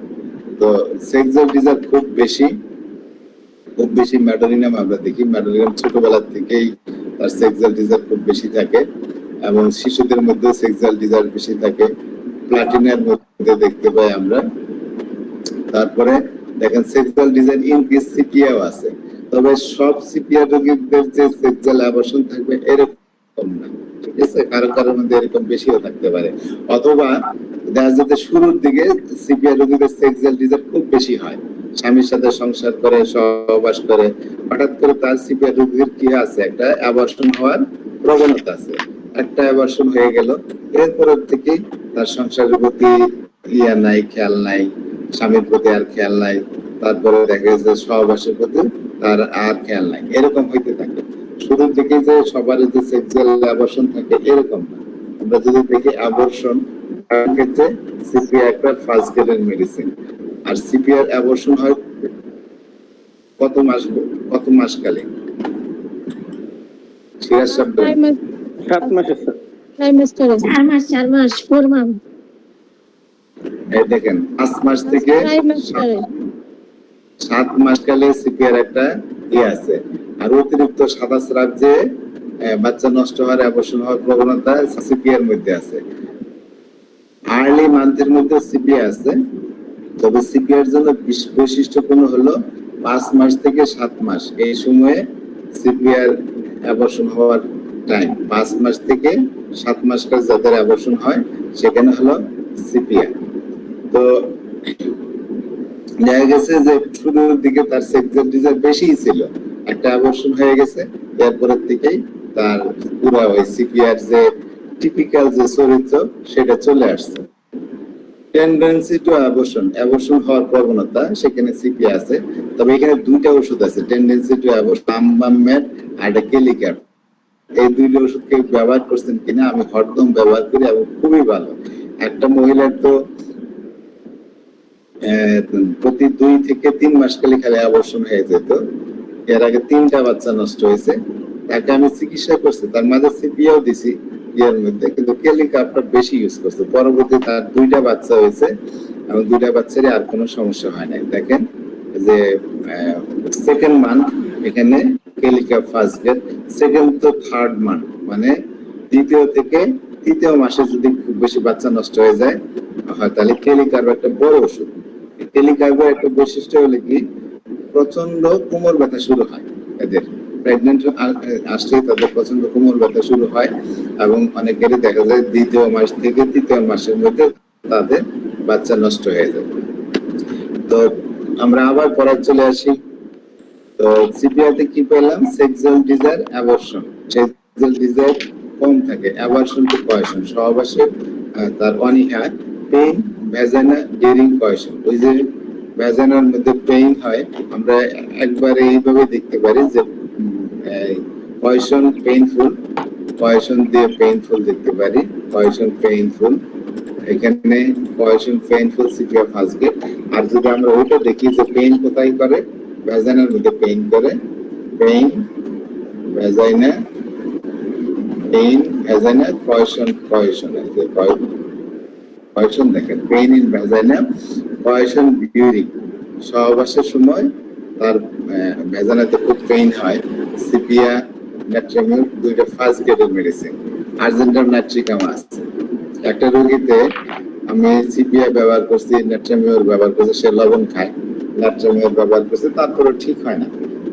তো সেক্সুয়াল ডিজায়ার খুব বেশি ম্যাডোলিনাম আমরা দেখি, ম্যাডোলিনাম ছোটবেলা থেকেই তার সেক্সুয়াল ডিজায়ার খুব বেশি থাকে, এবং শিশুদের মধ্যে সেক্সুয়াল ডিজায়ার বেশি থাকে, প্লাটিনার মধ্যে দেখতে পাই আমরা। তারপরে দেখেন সেক্সুয়াল ডিজায়ার ইনক্রিজ সিপিআও আছে, তবে সব সিপিআর রোগীদের যে সেক্সুয়াল অ্যাবর্শন থাকবে এরকম না, ঠিক আছে? কারো মধ্যে এরকম বেশিও থাকতে পারে, অথবা দেখা যাচ্ছে শুরুর দিকে সিপিআর রোগীদের সেক্সুয়াল ডিজায়ার খুব বেশি হয়, স্বামীর সাথে সংসার করে সহবাস করে, হঠাৎ করে তার সিপিআর রোগীর কি আছে একটা অ্যাবর্শন হওয়ার প্রবণতা আছে, একটা অ্যাবর্শন হয়ে গেল, এরপরের থেকে তার সংসারের প্রতি নাই, খেয়াল নাই, স্বামীর প্রতি আর খেয়াল নাই, তারপরে দেখা যাচ্ছে সহবাসের প্রতি তার আর খেয়াল নাই, এরকম হইতে থাকে। শুরুর দিকে যে সবার যে সেক্সুয়াল অ্যাবর্শন থাকে এরকম না। আমরা যদি দেখি অ্যাবর্শন ক্ষেত্রে সিপিআর একটা ফার্স্ট গ্রেডের মেডিসিন, আর সিপিআর অ্যাবর্শন হয় কত মাস কালে? সিরাজ শব্দ 7 মাসের স্যার। ট্রাইমেস্টারে 4 মাস 4 মান্থ এই দেখেন 5 মাস থেকে ট্রাইমেস্টারে 7 মাস কালে সিপিআর একটা আছে। আর অতিরিক্ত সাদা স্রাব যে বাচ্চা নষ্ট হওয়ার অ্যাবর্শন হওয়ার প্রবণতা সিপিআর মধ্যে আছে। আর্লি মান্থের মধ্যে সিপিআর আছে, তবে সিপিআর জন্য বৈশিষ্ট্যপূর্ণ হলো 5 মাস থেকে 7 মাস এই সময়ে সিপিআর অ্যাবর্শন হওয়ার টাইম। 5 মাস থেকে 7 মাস কাল যাদের অ্যাবর্শন হয় সেখানে হলো সিপিআর। তো দেখা গেছে যে শুরুর দিকে তার সেক্সুয়াল ডিজায়ার বেশিই ছিল, একটা অ্যাবর্শন হয়ে গেছে, এরপরের থেকেই তার পুরো ওই সিপিআর যে টিপিক্যাল যে চরিত্র সেটা চলে আসছে। টেন্ডেন্সি টু অ্যাবর্শন হওয়ার প্রবণতা, সেখানে সিপিআর আছে, তবে এখানে দুইটা ওষুধ আছে, টেন্ডেন্সি টু অ্যাবর্শন, আমবামেড আর কেলিক্যাপ। এই দুইটা ওষুধ কেউ ব্যবহার করছেন কিনা? আমি হরদম ব্যবহার করি এবং খুবই ভালো। একটা মহিলার তো প্রতি 2 থেকে 3 মাস খালি অ্যাবর্শন হয়ে যেত, এর আগে 3টা বাচ্চা নষ্ট হয়েছে, তাকে আমি চিকিৎসা করছি, তার মাঝে সিপিআও দিছি ইয়ের মধ্যে, কিন্তু কেলিকাপটা বেশি ইউজ করছে, পরবর্তী তার 2টা বাচ্চা হয়েছে এবং 2টা বাচ্চারই আর কোনো সমস্যা হয় নাই। দেখেন যে সেকেন্ড মান্থ এখানে কেলিকাপ ফার্স্ট গ্রেড, সেকেন্ড তো থার্ড মান্থ মানে দ্বিতীয় থেকে তৃতীয় মাসে যদি খুব বেশি বাচ্চা নষ্ট হয়ে যায় হয় তাহলে কেলিকাপ একটা বড় ওষুধ। কেলিকাপের একটা বৈশিষ্ট্য হলো কি প্রচন্ড কোমর ব্যথা শুরু হয়, এদের প্রেগনেন্ট আসলেই তাদের প্রচন্ড কোমর ব্যথা শুরু হয়, এবং অনেকেরই দেখা যায় দ্বিতীয় মাস থেকে তৃতীয় মাসের মধ্যে তাদের বাচ্চা নষ্ট হয়ে যায়। তো আমরা আবার পড়ায় চলে আসি। তো সিপিআরতে কি পেলাম? Sexual desire aversion, sexual desire কম থাকে, অ্যাবর্শন টু কয়েশন সহবাসে তার অনীহা, পেইন ভ্যাজাইনা ডিউরিং কয়েশন। ওই যে ভ্যাজাইনার মধ্যে পেইন হয়, আমরা একবারে এইভাবে দেখতে পারি যে কয়েশন পেইনফুল, কয়েশন দিয়ে পেইনফুল দেখতে পারি, কয়েশন পেইনফুল, এখানে কয়েশন পেইনফুল সিপিআর ফার্স্ট গ্রেড। আর যদি আমরা ওইটা দেখি যে পেইন কোথায় করে, ভ্যাজাইনার মধ্যে পেইন করে, পেইন ভ্যাজাইনা, পেইন ভ্যাজাইনা, কয়েশন কয়েশন দেখেন, পেইন ইন ভ্যাজাইনা, কয়েশন ডিউরিং সহবাসের সময় তার ভ্যাজাইনাতে খুব পেইন হয়। সিপিআর নাট্রিয়াম 2টা ফার্স্ট গ্রেডের মেডিসিন। আর্জেন্টাম নাট্রিকাম আছে। একটা রোগীতে আমি সিপিআই ব্যবহার করছি, নাট্রামিওর ব্যবহার করছি, সে লবণ খায়, নাট্রামিওর ব্যবহার করছে, তারপরে ঠিক হয় না।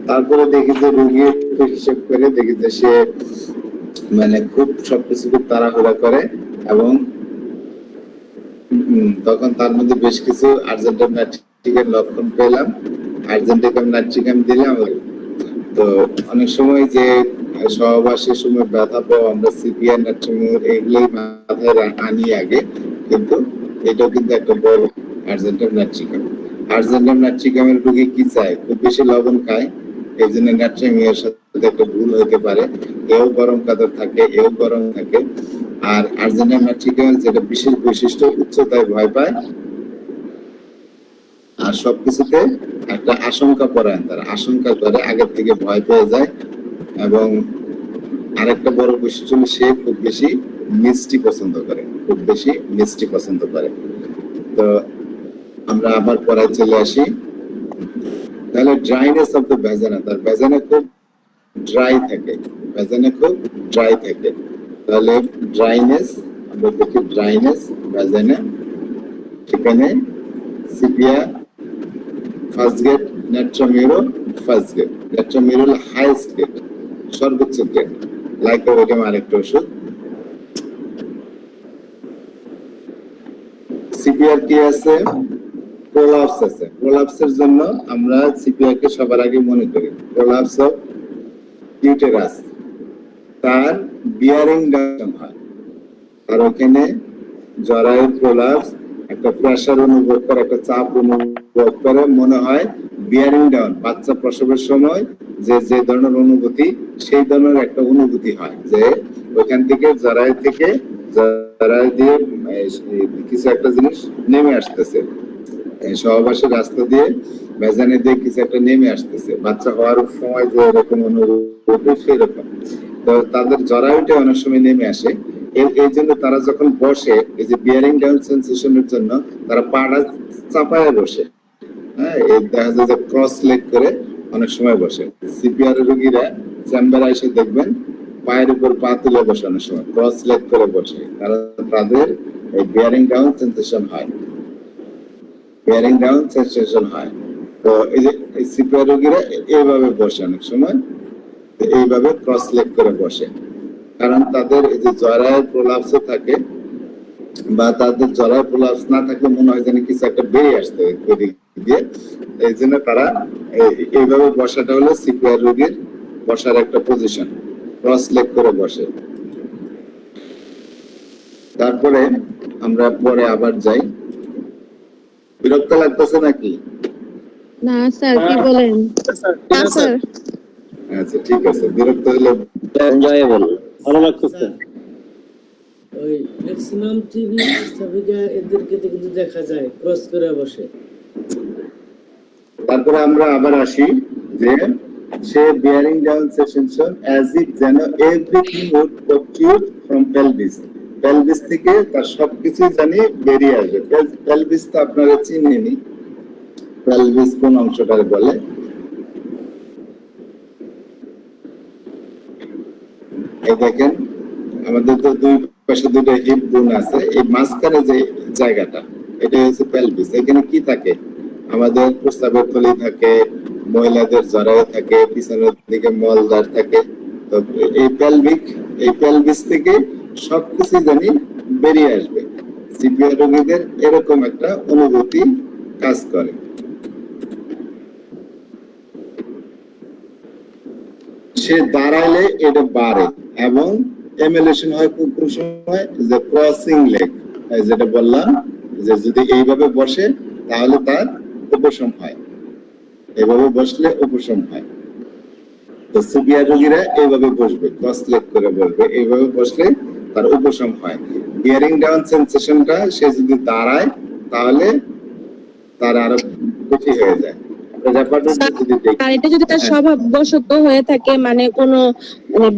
তারপরে দেখি যে রোগীর হিসেব করে দেখি যে সে মানে খুব সবকিছু খুব তাড়াহুড়া করে, এবং তখন তার মধ্যে বেশ কিছু আর্জেন্টাম নাইট্রিকের লক্ষণ পেলাম, আর্জেন্টিকাম নাইট্রিকাম দিলাম। তো অনেক সময় যে সহবাসের সময় ব্যথা পাওয়া, আমরা সিপিআর নাট্রামিওর এগুলোই মাথায় আনি আগে, কিন্তু এটাও কিন্তু একটা বড় আর্জেন্টাম নাইট্রিকাম। আর্জেন্টাম নাইট্রিকামের রোগী কি চায়? খুব বেশি লবণ খায়, এই জন্য নাট্রামিওর সাথে একটা ভুল হতে পারে। এও গরম কাতর থাকে, এও গরম থাকে। আর আর্জেন্টাম নাইট্রিকামের যেটা বিশেষ বৈশিষ্ট্য, উচ্চতায় ভয় পায়, আর সবকিছুতে একটা আশঙ্কা পরায়ণ, তারা আশঙ্কা করে, আগের থেকে ভয় পেয়ে যায়। এবং আরেকটা বড় বৈশিষ্ট্য হলো সে খুব বেশি মিষ্টি পছন্দ করে, খুব বেশি মিষ্টি পছন্দ করে। তো আমরা আবার পড়ায় চলে আসি। তাহলে ড্রাইনেস অফ দ্য ভ্যাজানা, তার ভ্যাজানা খুব ড্রাই থাকে, ভ্যাজানা খুব ড্রাই থাকে। তাহলে ড্রাইনেস, আমরা দেখি ড্রাইনেস ভ্যাজানা, সেখানে সিপিয়া ফার্স্ট গ্রেড, নাট্রামিওর ফার্স্ট গ্রেড। নাট্রামিওর হলো হাইয়েস্ট গ্রেড, সর্বোচ্চ গ্রেড। লাইকোভেডিয়াম আরেকটা ওষুধ। সিপিআর কি আছে? প্রোলাপস আছে। প্রোলাপসের জন্য আমরা সিপিআর কে সবার আগে মনে করি প্রোলাপস অফ ইউটেরাস। তার বিয়ারিং ডাউন হয়, আর ওখানে জরায়ুর প্রোলাপস, একটা প্রেসার অনুভব করে, একটা চাপ অনুভব করে, মনে হয় বিয়ারিং ডাউন। বাচ্চা প্রসবের সময় যে যে ধরনের অনুভূতি, সেই ধরনের একটা অনুভূতি হয়, যে ওইখান থেকে জরায়ু থেকে জরায়ু দিয়ে কিছু একটা জিনিস নেমে আসতেছে, সহবাসের রাস্তা দিয়ে ভ্যাজানে দিয়ে কিছু একটা নেমে আসতেছে। বাচ্চা হওয়ার সময় যে এরকম অনুভূতি, সেরকম। তো তাদের জরায়ুটা অনেক সময় নেমে আসে। এই জন্য তারা যখন বসে, এই যে বিয়ারিং ডাউন সেন্সেশনের জন্য তারা পাড়া চাপায় বসে। হ্যাঁ, এই দেখা যায় যে ক্রস লেগ করে অনেক সময় বসে। সিপিআর রোগীরা চেম্বারে এসে দেখবেন পায়ের উপর পা তুলে বসে, অনেক সময় ক্রস লেগ করে বসে, কারণ তাদের এই বিয়ারিং ডাউন সেন্সেশন হয়, বিয়ারিং ডাউন সেন্সেশন হয়। তো এই যে সিপিআর রোগীরা এইভাবে বসে, অনেক সময় এইভাবে ক্রস লেগ করে বসে, কারণ তাদের এই যে জরায়ুর প্রলাপস থাকে, বা তাদের জরায়ু প্রলাপস না থাকলে মনে হয় যেন কিছু একটা বেরিয়ে আসতে দিয়ে, এই জন্য তারা এইভাবে বসাটা হলো সিপিআর রোগীর বসার একটা পজিশন, ক্রস লেগ করে বসে। তারপরে আমরা পরে আবার যাই। বিরক্ত লাগতেছে নাকি? না স্যার, কি বলেন? না স্যার। আচ্ছা ঠিক আছে, বিরক্ত হলে এনজয়েবল, ভালো লাগছে। ওই ম্যাক্সিমাম টিভি স্থাপিকা এদেরকে তো কিন্তু দেখা যায় ক্রস করে বসে। তারপরে আমরা আবার আসি যে সে bearing down sensation as if যেন everything would procure from pelvis, pelvis থেকে তার সবকিছু জানি বেরিয়ে আসবে। পেলভিস তো আপনারা চিনেনি, পেলভিস কোন অংশটাকে বলে? এই দেখেন আমাদের তো দুই পাশে দুটো হিপ বোন আছে, এই মাঝখানে যে জায়গাটা, এটা হচ্ছে পেলভিস। এখানে কি থাকে? আমাদের প্রস্রাবের থলি থাকে, মহিলাদের জরায়ু থাকে, পিছনের দিকে মলদ্বার থাকে। তো এই পেলভিস থেকে সবকিছু জানি বেরিয়ে আসবে। সিপিআর রোগীদের এরকম একটা অনুভূতি কাজ করে। সে দাঁড়াইলে এটা বাড়ে, এবং এমুলেশন হয় কোন সময়, যে ক্রসিং লেগ, যেটা বললাম, যে যদি এইভাবে বসে তাহলে তার উপশম হয়, এইভাবে বসলে উপশম হয়। তো সিপিআর রোগীরা এইভাবে বসবে, ক্রস লেগ করে বসবে, এইভাবে বসলে তার উপশম হয়। বিয়ারিং ডাউন সেন্সেশনটা সে যদি দাঁড়ায় তাহলে তার আরো বেশি হয়ে যায়। ব্যাপারটা যদি দেখি, আর এটা যদি তার স্বভাববশত হয়ে থাকে, মানে কোনো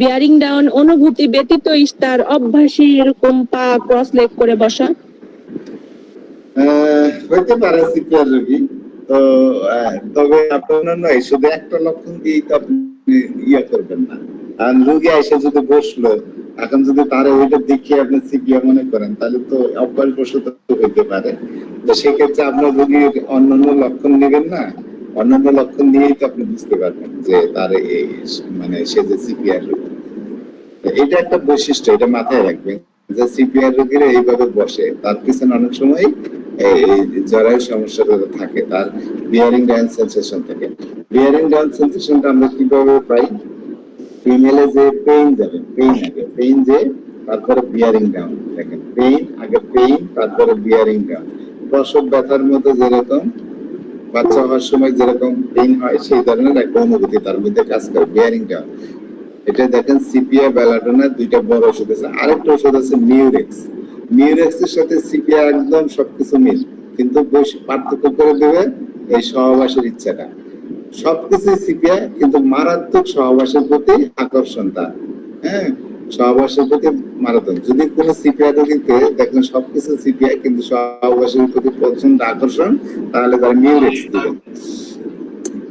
বিয়ারিং ডাউন অনুভূতি ব্যতীত তার অভ্যাসী এরকম পা ক্রস লেগ করে বসা হইতে পারে সিপিআর রোগী। তো তবে আপনার নয়, শুধু একটা লক্ষণ দিয়ে তো আপনি ইয়ে করবেন না। আর রোগী এসে যদি বসলো এখন যদি তার ওইটা দেখিয়ে আপনি সিপিআর মনে করেন তাহলে তো অভ্যাসবশত হইতে পারে। তো সেক্ষেত্রে আপনার রোগীর অন্যান্য লক্ষণ নেবেন না, অন্যান্য লক্ষণ দিয়েই তো আপনি বুঝতে পারবেন যে তার এই মানে সে যে সিপিআর রোগী। এটা একটা বৈশিষ্ট্য, এটা মাথায় রাখবেন যে সিপিআর রোগীরা এইভাবে বসে, তার পিছনে অনেক সময় এই জ্বরের সমস্যাটা থাকে, তার বিয়ারিং ডাউন সেন্সেশন থাকে। বিয়ারিং ডাউন সেন্সেশনটা আমরা কিভাবে পাই? ফিমেলে যে পেইন যাবে, পেইন আগে, পেইন যে তারপরে বিয়ারিং ডাউন। দেখেন পেইন আগে, পেইন তারপরে বিয়ারিং ডাউন। প্রসব ব্যথার মধ্যে যেরকম বাচ্চা হওয়ার সময় যেরকম পেইন হয়, সেই ধরনের একটা অনুভূতি তার মধ্যে কাজ করে, বিয়ারিং ডাউন। এটা দেখেন সিপিআর বেলাডোনা দুইটা বড় ওষুধ আছে। আরেকটা ওষুধ আছে মিউরেক্স। মিউরেক্স এর সাথে সিপিআর একদম সবকিছু মিল, কিন্তু পার্থক্য করে দেবে এই সহবাসের ইচ্ছাটা। সবকিছু সিপিআর, কিন্তু মারাত্মক সহবাসের প্রতি আকর্ষণ তার। হ্যাঁ, সহবাসের প্রতি মারাত্মক। যদি কোনো সিপিআর রোগীতে দেখেন সবকিছু সিপিআর কিন্তু সহবাসের প্রতি প্রচন্ড আকর্ষণ, তাহলে তার মিউরেক্স দিবেন।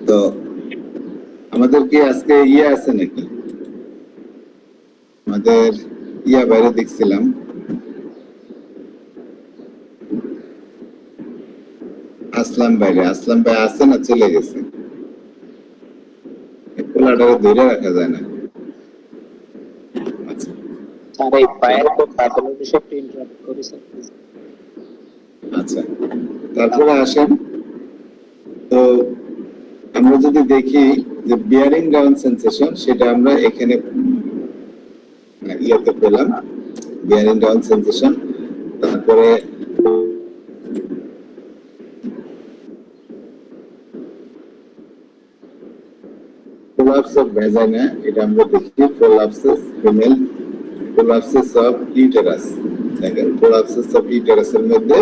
তো আমাদের কি আজকে আছে নাকি? আমাদের বাইরে দেখছিলাম, আসলাম বাইরে। আসলাম ভাই আছে না চলে গেছে? পোলাটারে ধরে রাখা যায় না। আচ্ছা আচ্ছা, তারপরে আসেন। তো আমরা যদি দেখি যে বিয়ারিং ডাউন সেন্সেশন, সেটা আমরা এখানে ইয়াতে পেলাম, বিয়ারিং ডাউন সেন্সেশন। তারপরে prolapse of vagina, এটা আমরা দেখি prolapses, female prolapses of uterus। দেখেন prolapses of uterus এর মধ্যে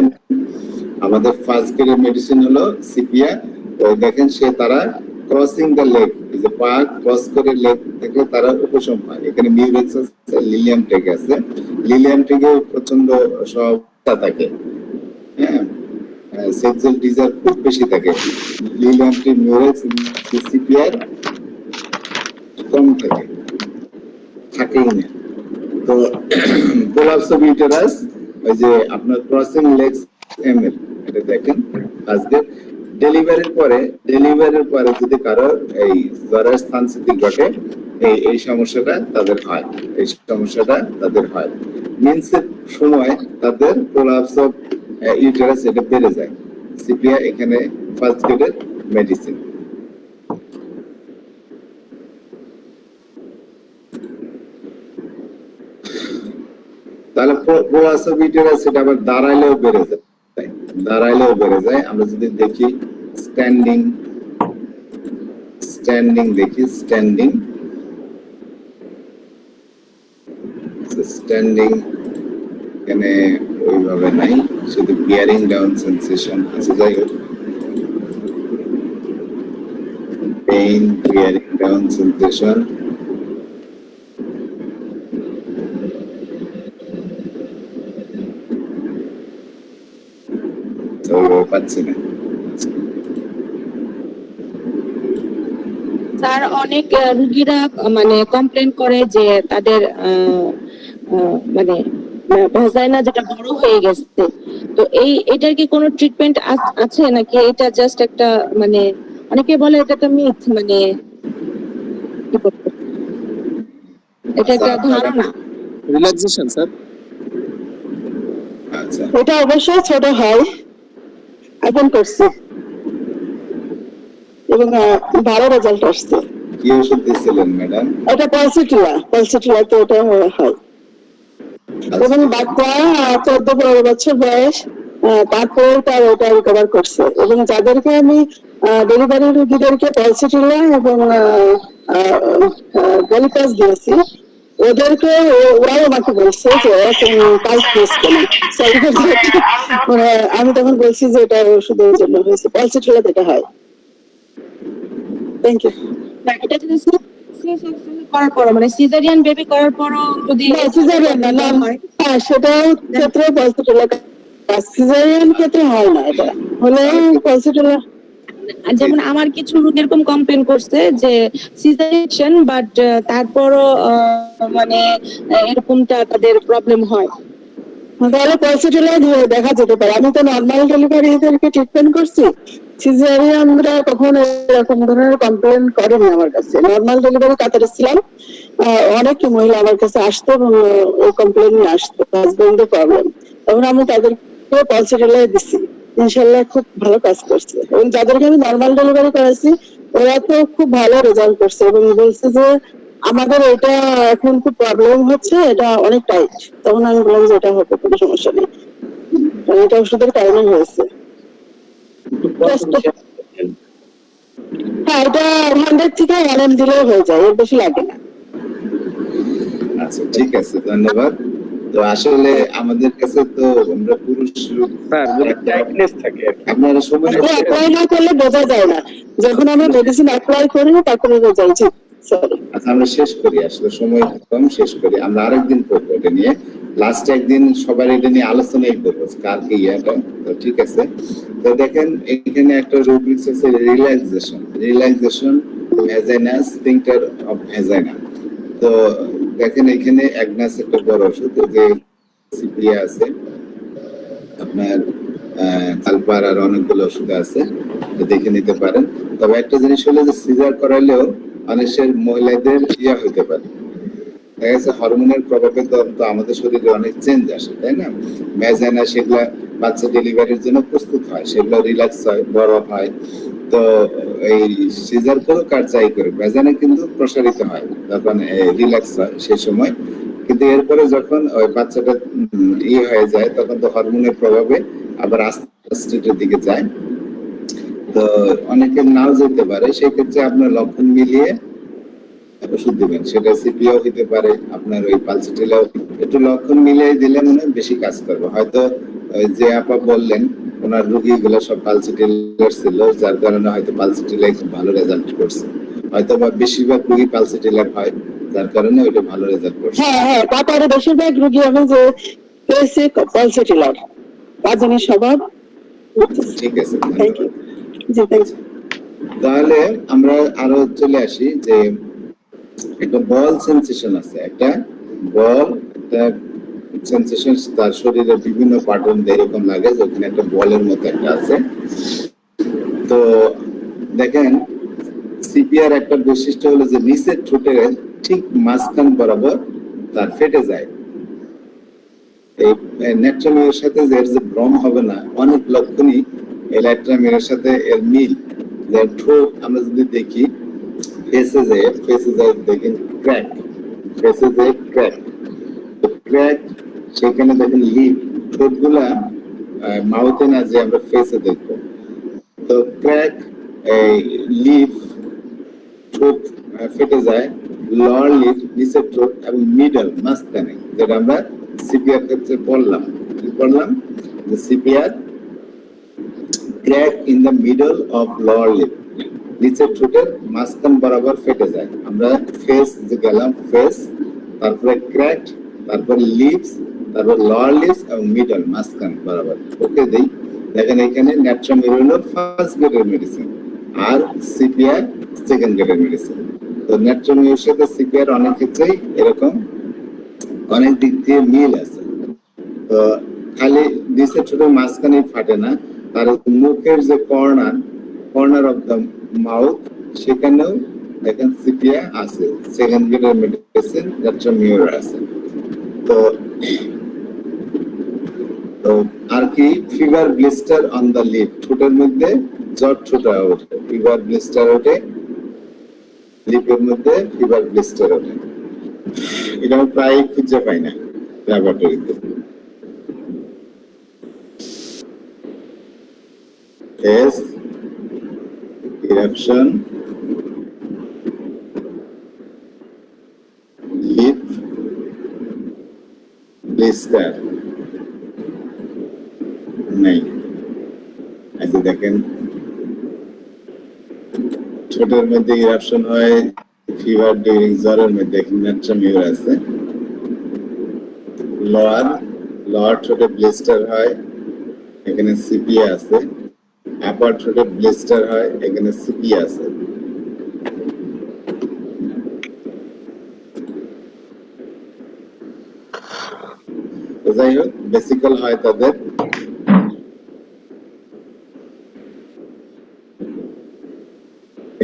আমাদের ফার্স্ট গ্রেড মেডিসিন হলো সিপিআর। তো দেখেন সে তারা ক্রসিং দ্য লেগ, এই যে পা ক্রস করে লেগ দেখলে তারা উপশম হয়। এখানে মিউরেক্স আছে, লিলিয়াম টেক আছে। লিলিয়াম টেকে প্রচন্ড সহজতা থাকে, হ্যাঁ, সেক্সুয়াল ডিজায়ার খুব বেশি থাকে। লিলিয়াম টেক, মিউরেক্স, সিপিআর কম থাকে, থাকেই না। তো prolapse of uterus, ওই যে আপনার ক্রসিং লেগস এমএল, এটা দেখেন আজকে ডেলিভারির পরে যদি কারো এই জ্বরের স্থানচ্যুতি ঘটে, এই সমস্যাটা তাদের হয়, এই সমস্যাটা তাদের হয়। মিন্সের সময় তাদের prolapse of uterus এটা বেড়ে যায়। সিপিআর এখানে ফার্স্ট গ্রেডের মেডিসিন। তাহলে prolapse of uterus এটা আবার দাঁড়াইলেও বেড়ে যায়। আমরা যদি দেখি স্ট্যান্ডিং দেখি, স্ট্যান্ডিং এখানে ওইভাবে নাই, শুধু বিয়ারিং ডাউন সেন্সেশন আছে। যাই হোক, পেইন, বিয়ারিং ডাউন সেন্সেশন, পাচ্ছি না। স্যার অনেক রোগীরা মানে কমপ্লেন করে যে তাদের মানে ভ্যাজাইনা যেটা বড় হয়ে গেছে। তো এটার কি কোনো ট্রিটমেন্ট আছে নাকি এটা জাস্ট একটা মানে অনেকে বলে এটা একটা মিথ, মানে এটা একটা ধারণা? রিল্যাক্সেশন স্যার, আচ্ছা, এটা অবশ্যই ছোট হয়, এখন করছি এবং ভালো রেজাল্ট আসছে। কি ওষুধ দিয়েছিলেন ম্যাডাম? এটা পলসিটুলা তো ওটা হয়। এবং বাচ্চা 14-15 বছর বয়স, তারপরে তার ওটা রিকভার করছে। এবং যাদেরকে আমি ডেলিভারি রোগীদেরকে পলসিটুলা এবং গলিপাস দিয়েছি, ওদেরকে ওরাও আমাকে বলছে যে পালস মিস কেন। মানে আমি তখন বলছি যে এটা ওষুধের জন্য হয়েছে, পলসিটুলা যেটা হয়। Thank you. এটা যদি করার পর মানে সিজারিয়ান বেবি করার পরও যদি সিজারিয়ান না হয়, হ্যাঁ সেটাও ক্ষেত্রে পলসিটুলা, সিজারিয়ান ক্ষেত্রে হয় না। এটা হলে পলসিটুলা যেমন আমার কিছু রোগী এরকম কমপ্লেন করছে যে সিজারেশন বাট তারপরও মানে এরকমটা তাদের প্রবলেম হয়। তাহলে পজিটিভলি দেখা যেতে পারে। আমি তো নর্মাল ডেলিভারিদেরকে ট্রিটমেন্ট করছি, সিজারিয়ানরা কখনো এরকম ধরনের কমপ্লেন করেনি আমার কাছে। নর্মাল ডেলিভারি কাতারে ছিলাম, অনেক মহিলা আমার কাছে আসতো এবং ওই কমপ্লেন নিয়ে আসতো হাজবেন্ডের প্রবলেম, তখন আমি তাদেরকে পজিটিভলি দিচ্ছি, ইনশাল্লাহ খুব ভালো কাজ করছে। এবং যাদেরকে আমি নর্মাল ডেলিভারি করেছি ওরা তো খুব ভালো রেজাল্ট করছে এবং বলছে যে আমাদের এটা এখন খুব প্রবলেম হচ্ছে, এটা অনেক টাইট। তখন আমি বললাম যে এটা হবে, কোনো সমস্যা নেই, কারণ এটা ওষুধের কারণে হয়েছে। হ্যাঁ, এটা 100 থেকে 1 দিলেও হয়ে যায়, এর বেশি লাগে না। আচ্ছা, ঠিক আছে, ধন্যবাদ। তো আসলে আমাদের কাছে তো আমরা পুরুষ আপনারা সময় অ্যাপ্লাই না করলে বোঝা যায় না, যখন আমি মেডিসিন অ্যাপ্লাই করি তারপরে বোঝা যায়। আচ্ছা, আমরা শেষ করি, আসলে সময় কম, শেষ করি। আমরা আরেকদিন করবো এটা নিয়ে, লাস্ট একদিন সবার এটা নিয়ে আলোচনাই করবো কার কি ইয়েটা। তো ঠিক আছে, তো দেখেন এখানে একটা রুব্রিক্স আছে, relaxation vagina, sphincter of vagina. তো দেখেন এখানে অ্যাগনাস একটা বড় ওষুধ, যে সিপিয়া আছে আপনার, সালফার আর অনেকগুলো ওষুধ আছে, দেখে নিতে পারেন। তবে একটা জিনিস হলো যে সিজার করালেও অনেকের মহিলাদের ইয়া হইতে পারে, দেখা যাচ্ছে হরমোনের প্রভাবে তো আমাদের শরীরে অনেক চেঞ্জ আসে, তাই না? ভ্যাজাইনা সেগুলা বাচ্চা ডেলিভারির জন্য প্রস্তুত হয়, সেগুলো রিল্যাক্স হয়, বড় হয়। তো এই সিজার করে কার যাই করে ভ্যাজাইনা কিন্তু প্রসারিত হয়, তখন রিল্যাক্স হয় সেই সময়। কিন্তু এরপরে যখন ওই বাচ্চাটা ইয়ে হয়ে যায়, তখন তো হরমোনের প্রভাবে আবার আস্তে আস্তে দিকে যায়। তো অনেকের নাও যেতে পারে, সেক্ষেত্রে আপনার লক্ষণ মিলিয়ে ওষুধ দিবেন, সেটা সিপিও হইতে পারে, আপনার ওই পালসিটিলাও একটু লক্ষণ মিলিয়ে দিলে মনে হয় বেশি কাজ করবে। হয়তো যে আপা বললেন ওনার রোগীগুলো সব পালসিটিলার ছিল, যার কারণে হয়তো পালসিটিলাই খুব ভালো রেজাল্ট করছে, হয়তো বা বেশিরভাগ রোগী পালসিটিলার হয়, যার কারণে ওইটা ভালো রেজাল্ট করছে। হ্যাঁ, তারপরে বেশিরভাগ রোগী আমি যে পেয়েছি পালসিটিলার, তার জন্য স্বভাব। ঠিক আছে, ধন্যবাদ। জি, থ্যাংক ইউ। তাহলে আমরা আরো চলে আসি যে একটা বল সেন্সেশন আছে, একটা বল, একটা সেন্সেশন তার শরীরের বিভিন্ন পার্টন এরকম লাগে, যেখানে একটা বলের মতো একটা আছে। তো দেখেন সিপিআর একটা বৈশিষ্ট্য হলো যে নিচের ঠোঁটের ঠিক মাঝখান বরাবর তার ফেটে যায়। এই ন্যাট্রামিয়ার সাথে এর যে ভ্রম হবে না, অনেক লক্ষণই এই ন্যাট্রামিয়ার সাথে এর মিল। ঠোঁট আমরা যদি দেখি, ফেসে যায় দেখেন ক্র্যাক, ক্র্যাক, সেখানে দেখেন লিপ, ঠোঁটগুলা মাউথে না যে আমরা ফেসে দেখবো। তো ক্র্যাক, লিপ, ঠোঁট ফেটে যায়, লোয়ার লিপ, নিচের ঠোঁট এবং মিডল মাঝখানে, যেটা আমরা সিপিআর ক্ষেত্রে বললাম যে CPR crack in the middle of lower lip, নিচের ঠোঁটের মাঝখান বরাবর ফেটে যায়। আমরা ফেস যে গেলাম, ফেস, তারপরে ক্র্যাক, তারপর লিপস, তারপর লোয়ার লিপস এবং মিডল মাঝখান বরাবর। ওকে দেই, দেখেন এখানে ন্যাট্রামির হলো ফার্স্ট গ্রেডের মেডিসিন আর সিপিআর সেকেন্ড গ্রেডের মেডিসিন। তো ন্যাট্রামির সাথে সিপিআর অনেক ক্ষেত্রেই এরকম অনেক দিক দিয়ে মিল আছে। তো খালি নিচের ঠোঁটের মাঝখানে ফাটে না, তার মুখের যে কর্নার অফ দ্য মাউথ, সেখানেও দেখেন সিপিয়া আছে, সেকেন্ড গ্রেডের মেডিসিন ন্যাট্রামিউর আছে। তো আর কি fever blister on the lip, ঠোঁটের মধ্যে জ্বর ঠোঁটা ওঠে, ফিভার ব্লিস্টার ওঠে লিপের মধ্যে, ফিভার ব্লিস্টার ওঠে। এটা আমি প্রায় খুঁজে পাই না ল্যাবরেটরিতে। eruption, lip, blister নেই। আচ্ছা দেখেন ঠোঁটের মধ্যে ইরাপশন হয়, ফিভার ডিউরিং জ্বরের মধ্যে ন্যাট্রামিউর আছে। লোয়ার ঠোঁটে ব্লিস্টার হয়, এখানে সিপিয়া আছে। আপার ঠোঁটে ব্লিস্টার হয়, এখানে সিপিয়া আছে। তো যাই হোক, বেসিক্যাল হয় তাদের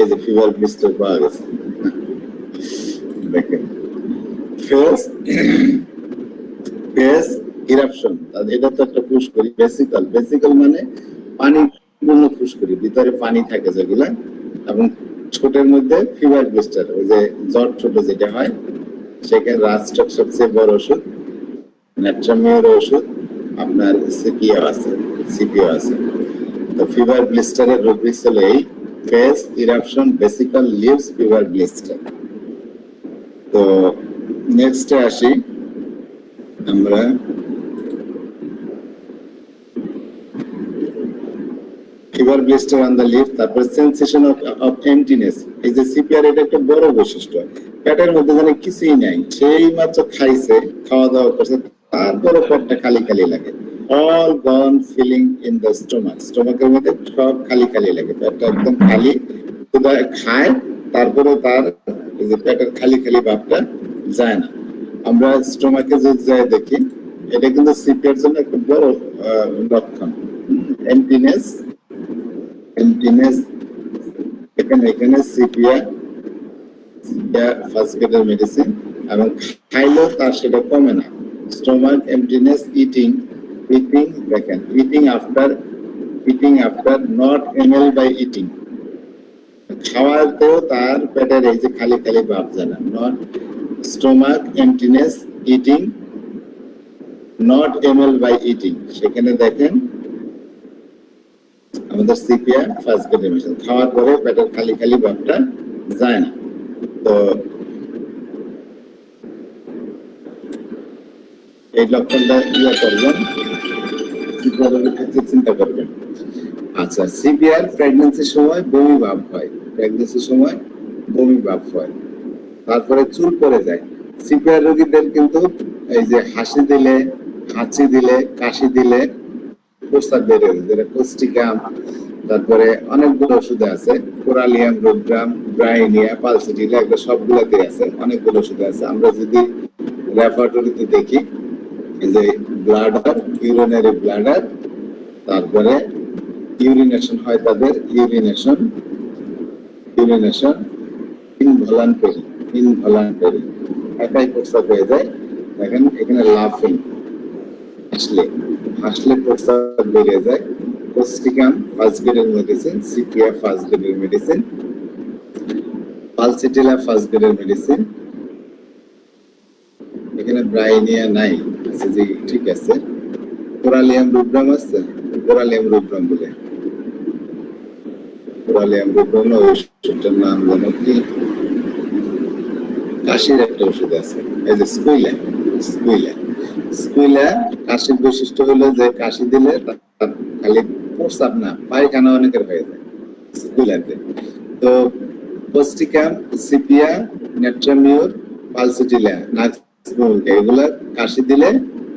এই যে ফিভার ব্লিস্টার পাওয়া গেছে। দেখেন ফেস ইরাপশন, এটা তো একটা ফুসকুড়ি। বেসিক্যাল মানে পানি পূর্ণ ফুসকুড়ি, ভিতরে পানি থাকে যেগুলা, এবং ছোটের মধ্যে ফিভার ব্লিস্টার, ওই যে জ্বর ছোট যেটা হয়, সেখানে রাস্টক সবচেয়ে বড় ওষুধ, ন্যাট্রামিওর ওষুধ, আপনার সিপিও আছে। তো ফিভার ব্লিস্টারের রোগ হলো এই face eruption, vesicle lips fever blister. তো নেক্সটে আসি আমরা, fever blister on the lip, তারপর সেন্সেশন অফ এমটিনেস। এই যে সিপিআর, এটা একটা বড় বৈশিষ্ট্য, পেটের মধ্যে যেন কিছুই নাই, সেই মাত্র খাইছে, খাওয়া দাওয়া করছে, তারপরে পেটটা খালি খালি লাগে। All gone feeling in the স্টোমাকের মধ্যে সব খালি খালি লাগে, পেটটা একদম খালি, খায় তারপরে তার এই যে পেটের খালি খালি ভাবটা যায় না। আমরা স্টোমাকে যে যায় দেখি, এটা কিন্তু সিপিআর জন্য একটা বড় লক্ষণ। এমটিনেস, এখানে সিপিয়া ফার্স্ট গ্রেডের মেডিসিন, এবং খাইলেও তার সেটা কমে না। স্টোমাক এমটিনেস, ইটিং দেখেন, eating after not amel by eating, খাওয়াতেও তার পেটের এই যে খালি খালি ভাব জানা। Not stomach emptiness, eating not amel by eating, সেখানে দেখেন আমাদের সিপিআর ফার্স্ট গ্রেড মেডিসিন, খাওয়ার পরে পেটের খালি খালি ভাবটা যায় না। তো এই লক্ষণটা করবেন, চিন্তা করবেন। আচ্ছা, সিপিআর প্রেগন্যান্সির সময় বমি ভাব হয়, তারপরে চুল পড়ে যায়। সিপিআর রোগীদের কিন্তু এই যে হাসি দিলে, হাঁচি দিলে, কাশি দিলে প্রস্তাব বেড়ে যায়, যেটা কোস্টিকাম, তারপরে অনেকগুলো ওষুধে আছে, কোরালিয়াম, রোগ্রাম, ব্রাইনিয়া, পালসিটিলা, এগুলো সবগুলোতে আছে, অনেকগুলো ওষুধে আছে। আমরা যদি রেপার্টরিতে দেখি, এই যে ব্লাডার, ইউরিনারি ব্লাডার, তারপরে ইউরিনেশন হয় তাদের, ইউরিনেশন ইনভলান্টারি, একাই প্রস্তাব হয়ে যায়। দেখেন এখানে লাফিং, হাসলে প্রস্তাব বেড়ে যায়। কোস্টিকাম ফার্স্ট গ্রেডের মেডিসিন, সিপিআর ফার্স্ট গ্রেডের মেডিসিন, পালসিটিলা ফার্স্ট গ্রেডের মেডিসিন। এখানে ব্রাইনিয়া নাই, আছে যে ঠিক আছে। কোরালিয়াম রুব্রাম আছে, কোরালিয়াম রুব্রাম বলে, কোরালিয়াম রুব্রাম না, ওষুধটার নাম জানো কি, কাশির একটা ওষুধ আছে, এই যে স্কুইলা। কাশির বৈশিষ্ট্য হলো যে কাশি দিলে খালি প্রস্রাব না, পায়খানা অনেকের হয়ে যায় স্কুইলাতে। তো কোস্টিকাম, সিপিয়া, ন্যাট্রামিওর, পালসিটিলা, এগুলা কাশি দিলে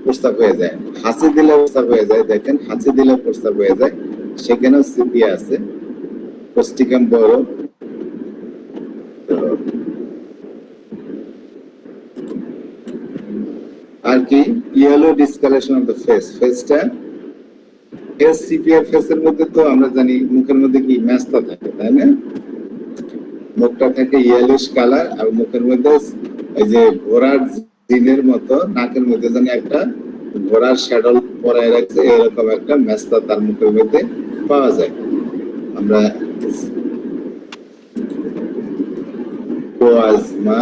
প্রস্তাব হয়ে যায়, হাঁচি দিলে প্রস্তাব হয়ে যায়। দেখেন হাঁচি দিলে প্রস্তাব হয়ে যায়, সেখানেও সিপিয়া আছে, কোস্টিকাম বড়। আর কি, ইয়েলো ডিসকালেশন অফ দ্য ফেসটা, সিপিআর ফেসের মধ্যে তো আমরা জানি মুখের মধ্যে কি মেস্তা থাকে, তাই না? মুখটা থাকে ইয়েলোশ কালার, আর মুখের মধ্যে এই যে ঘোড়ার জিনের মতো নাকের মধ্যে জানি একটা ঘোড়ার শ্যাডল পরায় রাখছে, এরকম একটা মেস্তা তার মুখের মধ্যে পাওয়া যায়। আমরা কোয়াজমা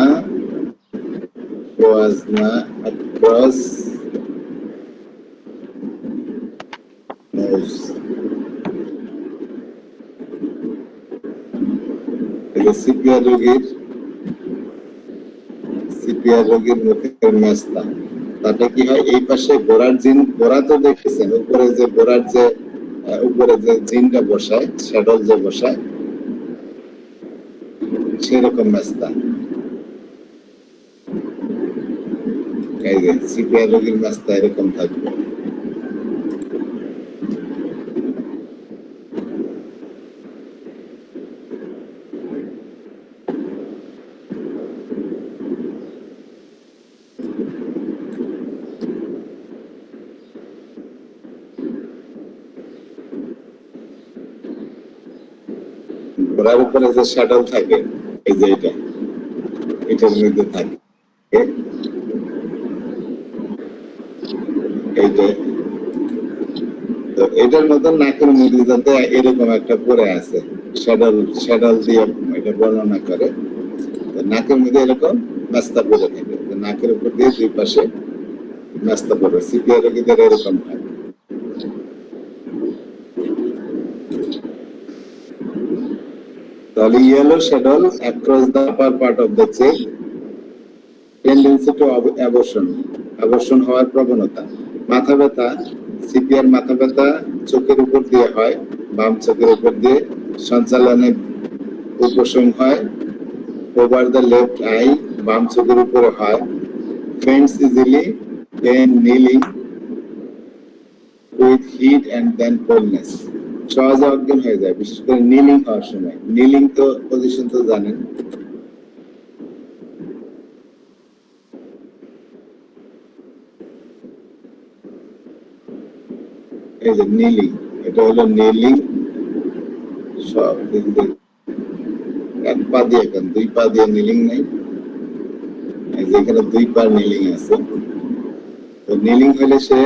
across nose, সিপিআর রোগীর মুখের মেস্তা, তাতে কি হয়, এই পাশে গোড়ার জিন, গোড়া তো দেখেছেন, উপরে যে গোড়ার যে উপরে যে জিনটা বসায়, শ্যাডল যে বসায়, সেরকম মেস্তা। এই যে সিপিআর রোগীর মেস্তা এরকম থাকবে। ঘোড়ার উপরে যে শাটল থাকে, এই যে এটার মধ্যে থাকে এইটা। তো এটার মতন নাকের মধ্যে যাতে এরকম একটা পরে আছে, শাটল দিয়ে এটা বর্ণনা করে। নাকের মধ্যে এরকম নাস্তা পরে থাকে, নাকের উপর দিয়ে দুই পাশে নাস্তা পড়ে। সিপিআর রোগীদের এরকম হয়। তাহলে yellow shadow across the upper part of the cheek, tendency to abortion হওয়ার প্রবণতা। মাথা ব্যথা, সিপিআর মাথা ব্যথা চোখের উপর দিয়ে হয়, বাম চোখের উপর দিয়ে সঞ্চালনে উপশম হয়। ওভার দ্য লেফট আই, বাম চোখের উপরে হয়। Faints easily, pain, kneeling with heat and then coldness, সহজে অজ্ঞান হয়ে যায়, বিশেষ করে নিলিং হওয়ার সময়। নিলিং তো পজিশন তো জানেন। এই যে নিলিং, এটা হলো নিলিং। সব দিক দিয়ে এক পা দিয়ে, কেন দুই পা দিয়ে নিলিং নাই, এই যে এখানে দুই পা নিলিং আছে। তো নিলিং হলে সে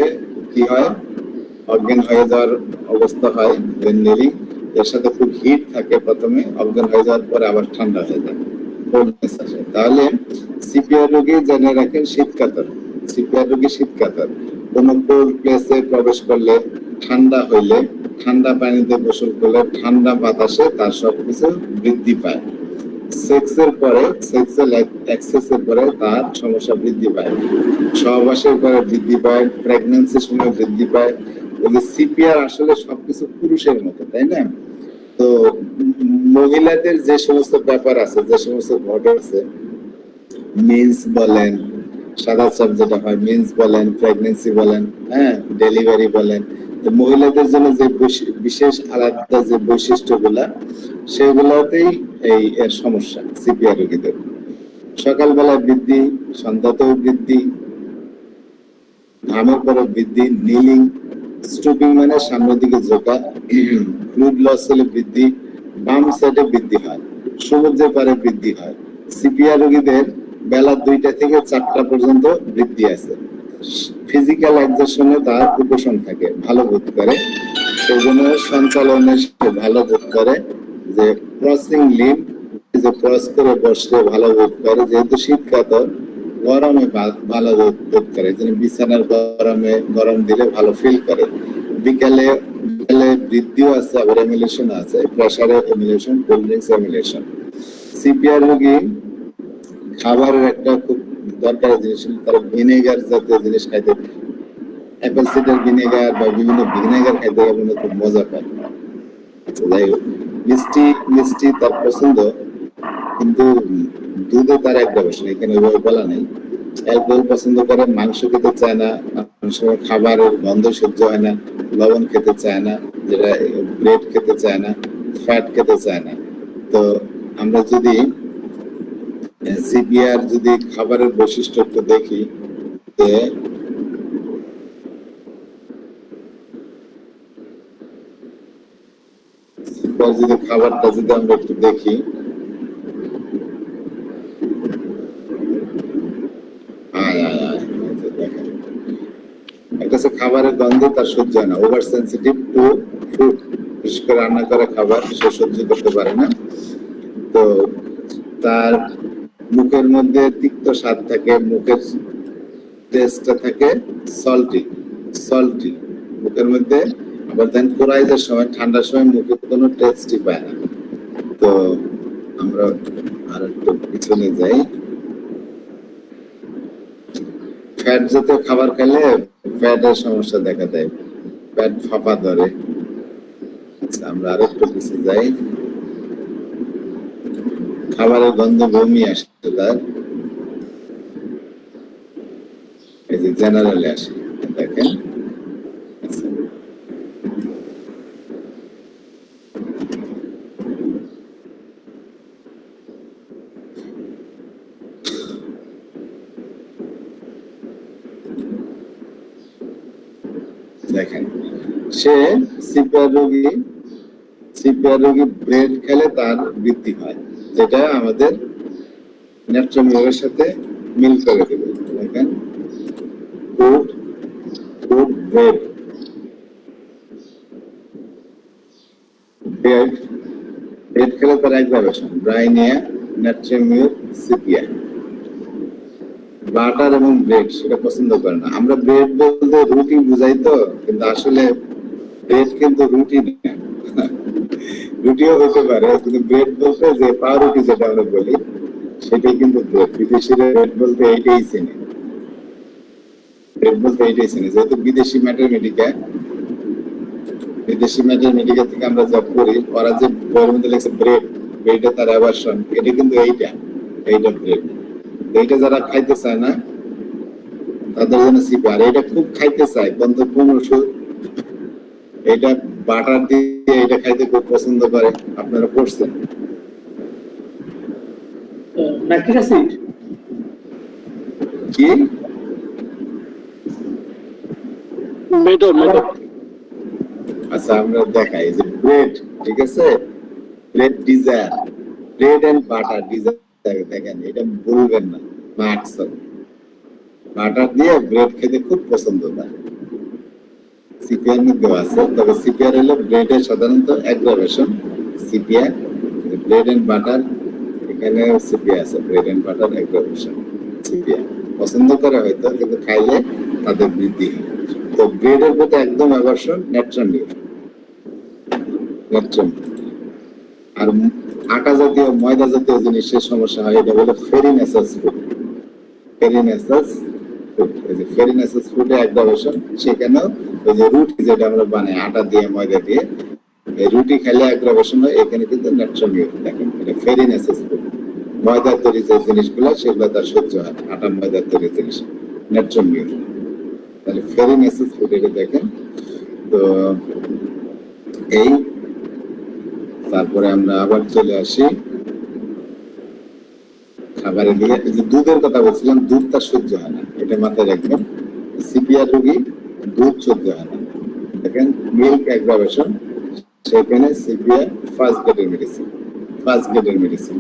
কি হয়, অজ্ঞান হয়ে যাওয়ার অবস্থা হয়। নিলিং এর সাথে খুব হিট থাকে, প্রথমে অজ্ঞান হয়ে যাওয়ার পরে আবার ঠান্ডা হয়ে যায়, কোল্ডনেস আসে। তাহলে সিপিআর রোগী জেনে রাখেন শীতকাতর। সিপিআর রোগী শীতকাতর, কোনো কোল্ড প্লেসে প্রবেশ করলে, ঠান্ডা হইলে, ঠান্ডা পানিতে গোসল করলে, ঠান্ডা বাতাসে তার সবকিছু বৃদ্ধি পায়। সেক্সের পরে, সেক্সুয়াল এক্সেসের পরে তার সমস্যা বৃদ্ধি পায়, সহবাসের পরে বৃদ্ধি পায়, প্রেগন্যান্সির সময় বৃদ্ধি পায়। সিপিআর আসলে সবকিছু পুরুষের মতো, তাই না? তো মহিলাদের যে সমস্ত ব্যাপার আছে, যে সমস্ত ঘটনা আছে, মিন্স বলেন, সাদা চাপ যেটা হয়, মিন্স বলেন, প্রেগন্যান্সি বলেন, হ্যাঁ, ডেলিভারি বলেন, তো মহিলাদের জন্য যে বিশেষ আলাদা যে বৈশিষ্ট্যগুলা, সেগুলোতেই এই এর সমস্যা সিপিআর রোগীদের। সকালবেলা বৃদ্ধি, সন্ধ্যাতেও বৃদ্ধি, ঘামের পরে বৃদ্ধি, নিলিং, স্টুপিং মানে সামনের দিকে ঝোঁকা, ফ্লুইড লস হলে বৃদ্ধি, বাম সাইডে বৃদ্ধি হয়, সমুদ্রের পারে বৃদ্ধি হয়। সিপিআর রোগীদের বেলা 2টা থেকে 4টা পর্যন্ত বৃদ্ধি আছে। ফিজিক্যাল এক্সারশনে তার উপশম থাকে, ভালো বোধ করে, সেই জন্য সঞ্চালনে ভালো বোধ করে। যে ক্রসিং লিম্ব, যে ক্রস করে বসলে ভালো বোধ করে, যেহেতু শীতকাতর, গরমে ভালো বোধ করে, যেন বিছানার গরম দিলে ভালো ফিল করে। বিকালে বৃদ্ধিও আছে, আবার এমিলেশন আছে, প্রেসারে এমিলেশন, কোল্ড ড্রিঙ্কস এমিলেশন। সিপিআর রোগী খাবারের একটা খুব দরকারি জিনিস, তারা ভিনেগার জাতীয় জিনিস খাইতে, অ্যাপেল সিডার ভিনেগার বা বিভিন্ন ভিনেগার খাইতে আপনারা খুব মজা পান। যাই হোক, মিষ্টি তার পছন্দ, কিন্তু দুধে তার একটা বসে, এখানে ওইভাবে বলা নেই। অ্যালকোহল পছন্দ করে, মাংস খেতে চায় না, খাবারের গন্ধ সহ্য হয় না, লবণ খেতে চায় না, যেটা ব্রেড খেতে চায় না, ফ্যাট খেতে চায় না। তো আমরা যদি সিপিআর যদি খাবারের বৈশিষ্ট্য একটু দেখি, যে যদি খাবারটা যদি আমরা একটু দেখি, একটা খাবারের গন্ধ তার সহ্য হয় না, ওভার সেন্সিটিভ টু ফুড, বিশেষ করে রান্না করা খাবার সে সহ্য করতে পারে না। তো তার মুখের মধ্যে তিক্ত স্বাদ থাকে, মুখের টেস্টটা থাকে সল্টি মুখের মধ্যে। আবার দেন কোরাইজের সময়, ঠান্ডার সময় মুখে কোনো টেস্টই পায় না। তো আমরা আর একটু পিছনে যাই। ফ্যাট জাতীয় খাবার খেলে ফ্যাটের সমস্যা দেখা দেয়, ফ্যাট ফাঁপা ধরে। আমরা আর একটু পিছিয়ে যাই। খাবারের গন্ধ, বমি আসছে তার, এই যে জেনারেলে আসে, দেখেন। দেখেন, সে সিপিআর রোগী সিপিআর রোগী ব্রেড খেলে তার বৃদ্ধি হয়, যেটা আমাদের ন্যাট্রামিউরের সাথে মিল করে দেবে। দেখেন ফুড ব্রেড ব্রেড খেলে তার অ্যাগ্রাভেশন ব্রাইনিয়া ন্যাট্রামিউর সিপিআর। বাটার এবং ব্রেড সেটা পছন্দ করে না। আমরা ব্রেড বলতে রুটি বুঝাই তো, কিন্তু আসলে ব্রেড কিন্তু রুটি না, রুটিও হতে পারে, কিন্তু ব্রেড বলতে যে পাউরুটি যেটা আমরা বলি সেটাই কিন্তু ব্রেড। বিদেশিরা ব্রেড বলতে এইটাই চেনে, ব্রেড বলতে এইটাই চেনে। যেহেতু বিদেশি ম্যাটারমেটিকা থেকে আমরা যা পড়ি, ওরা যে বইয়ের মধ্যে লেখছে ব্রেড, ব্রেডে তার অ্যাভারশন, এটা কিন্তু এইটা ব্রেড। এইটা যারা খাইতে চায় না তাদের জন্য সিপি। আর এটা খুব খাইতে চায় বন্ধু কোন ওষুধ, এটা বাটার দিয়ে এটা খাইতে খুব পছন্দ করে, আপনারা পড়ছেন। ল্যাকটিক অ্যাসিড কি আচ্ছা আমরা দেখাই যে ব্রেড, ঠিক আছে, bread desire, bread and butter desire. দেখেন এটা বলবেন না, মার্কসন বাটার দিয়ে ব্রেড খেতে খুব পছন্দ তার। সিপিআর মধ্যে আছে, তবে সিপিআর হলো ব্রেডের সাধারণত aggravation CPR, bread and butter এখানে সিপিআর আছে, bread and butter aggravation CPR পছন্দ করে হয়তো, কিন্তু খাইলে তাদের বৃদ্ধি হয়। তো ব্রেডের প্রতি একদম অ্যাভারশন ন্যাট্রামিউর। আর আটা জাতীয় ময়দা জাতীয় জিনিসের সমস্যা হয়, এটা হলো ফেরিনেসাস ফুড। ফেরিনেসাস ফুডে অ্যাগ্রাভেশন, সেখানেও ওই যে রুটি যেটা আমরা বানাই আটা দিয়ে ময়দা দিয়ে, এই রুটি খেলে অ্যাগ্রাভেশন হয়, এখানে কিন্তু ন্যাট্রামিউর। দেখেন এটা ফেরিনেসাস ফুড, ময়দার তৈরি যে জিনিসগুলো সেগুলো তার সহ্য হয়, আটা ময়দার তৈরি জিনিস ন্যাট্রামিউর। তাহলে ফেরিনেসাস ফুড এটা দেখেন। তো এই তারপরে আমরা আবার চলে আসি খাবারের দিকে। এই যে দুধের কথা বলছিলাম, দুধ তার সহ্য হয় না, এটা মাথায় রাখবেন। সিপিআর রোগী দুধ সহ্য হয় না। দেখেন মিল্ক অ্যাগ্রাভেশন, সেখানে সিপিআর ফার্স্ট গ্রেডের মেডিসিন।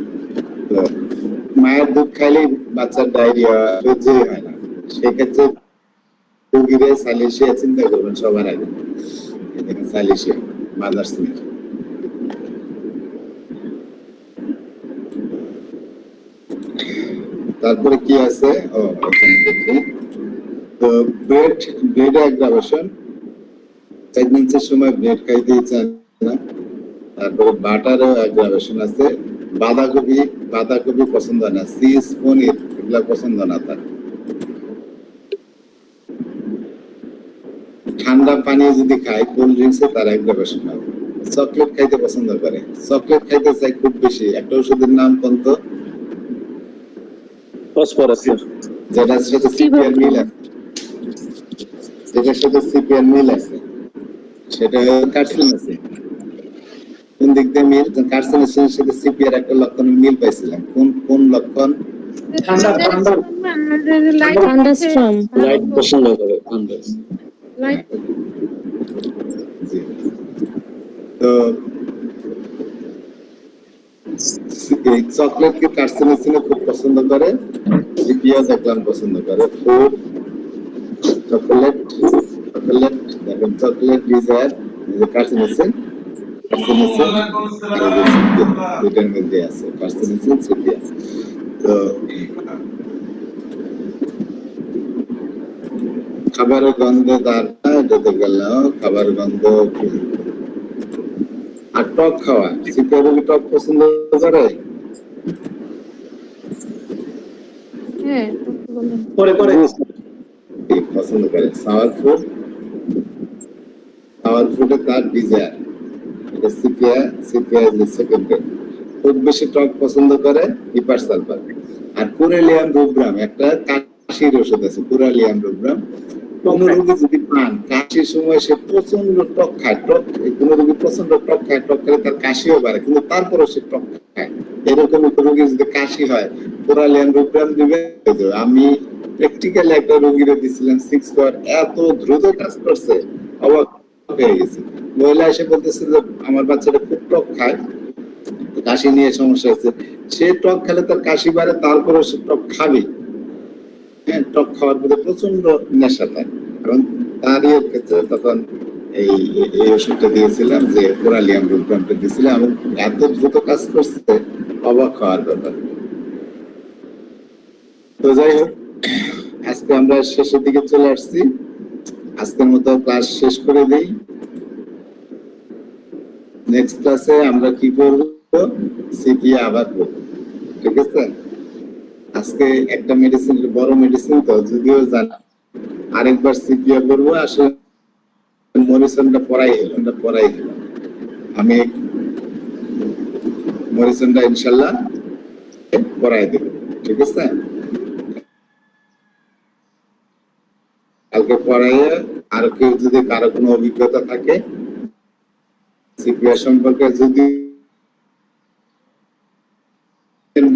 তো মায়ের দুধ খাইলে বাচ্চার ডায়রিয়া সহ্যই হয় না, সেক্ষেত্রে রোগীরা সাইলেশিয়া চিন্তা করবেন সবার আগে। দেখেন সাইলেশিয়া মাদার স্মিথ। তারপরে কি আছে, তো ব্রেড অ্যাগ্রাভেশন, প্রেগন্যান্সির সময় ব্রেড খাইতেই চায় না। তারপরে বাটারও অ্যাগ্রাভেশন আছে। বাঁধাকপি পছন্দ না, চিজ পনির এগুলা পছন্দ না তার। ঠান্ডা পানি যদি খায়, কোল্ড ড্রিঙ্কসে তার অ্যাগ্রাভেশন হবে। চকলেট খাইতে পছন্দ করে, চকলেট খাইতে চাই খুব বেশি। একটা ওষুধের নাম কোন তো, যেটার সাথে সিপিআর মিল আছে, সেটা কার্সিনোসিন। কোন দিক দিয়ে মিল? কার্সিনোসিনের সাথে সিপিআর একটা লক্ষণ মিল পাইছিলাম। কোন লক্ষণ? থান্ডারস্টর্ম। লাইট পছন্দ করে তো এই চকলেটকে কার্সিনোসিনে খুব পছন্দ করে, সিপিআর দেখলাম পছন্দ করে। ফুড চকলেট দেখেন, চকলেট ডিজায়ার কার্সিনোসিন, দুটার মধ্যে আছে কার্সিনোসিন সিপিআর। তো খাবারের গন্ধ যেতে গেল, খাবার গন্ধ। আর টক খাওয়া, সিপিআর রোগী টক পছন্দ করে। হ্যাঁ করে পছন্দ করে। সাওয়ার ফুডে তার ডিজায়ার, এটা সিপিআর সেকেন্ড গ্রেড। খুব বেশি টক পছন্দ করে হিপারসালফার। আর কুরেলিয়াম রুব্রাম, একটা কাশির ওষুধ আছে, কুরেলিয়াম রুব্রাম। কোন রোগী যদি পান কাশির সময় সে প্রচন্ড টক খায়, কোন রোগী প্রচন্ড টক খায়, টক খেলে তার কাশিও বাড়ে, কিন্তু তারপরও সে টক খায়। এরকম রোগী যদি কাশি হয়, কুরেলিয়াম রুব্রাম দিবে। আমি প্র্যাকটিক্যালি একটা রোগীরে দিছিলাম 6 এত দ্রুত কাজ করছে, অবাক হয়ে গেছে। মহিলা এসে বলতেছে যে আমার বাচ্চাটা খুব টক খায়, তো কাশি নিয়ে সমস্যা হচ্ছে। সে টক খেলে তার কাশি বাড়ে, তারপরে সে টক খাবে। হ্যাঁ, টক খাওয়ার মধ্যে প্রচন্ড নেশা থাকে। এবং তার ইয়ের ক্ষেত্রে তখন এই এই ওষুধটা দিয়েছিলাম, যে কোরালিয়াম রুটটা দিয়েছিলাম, এবং এত দ্রুত কাজ করছে, অবাক হওয়ার ব্যাপার। তো যাই হোক, আজকে আমরা শেষের দিকে চলে আসছি। আজকের মতো ক্লাস শেষ করে দিই। নেক্সট ক্লাসে আমরা কি করব, সিপিএ আবার করব, ঠিক আছে? আজকে একটা মেডিসিন, বড় মেডিসিন তো যদিও জানি, আরেকবার সিপিএ করবো। আসলে মরিসনটা পড়াই হলো, আমি মরিসনটা ইনশাল্লাহ পড়াই দেব, ঠিক আছে? কালকে পড়াইয়ে আর কেউ যদি কারো কোনো অভিজ্ঞতা থাকে সিপিএ সম্পর্কে, যদি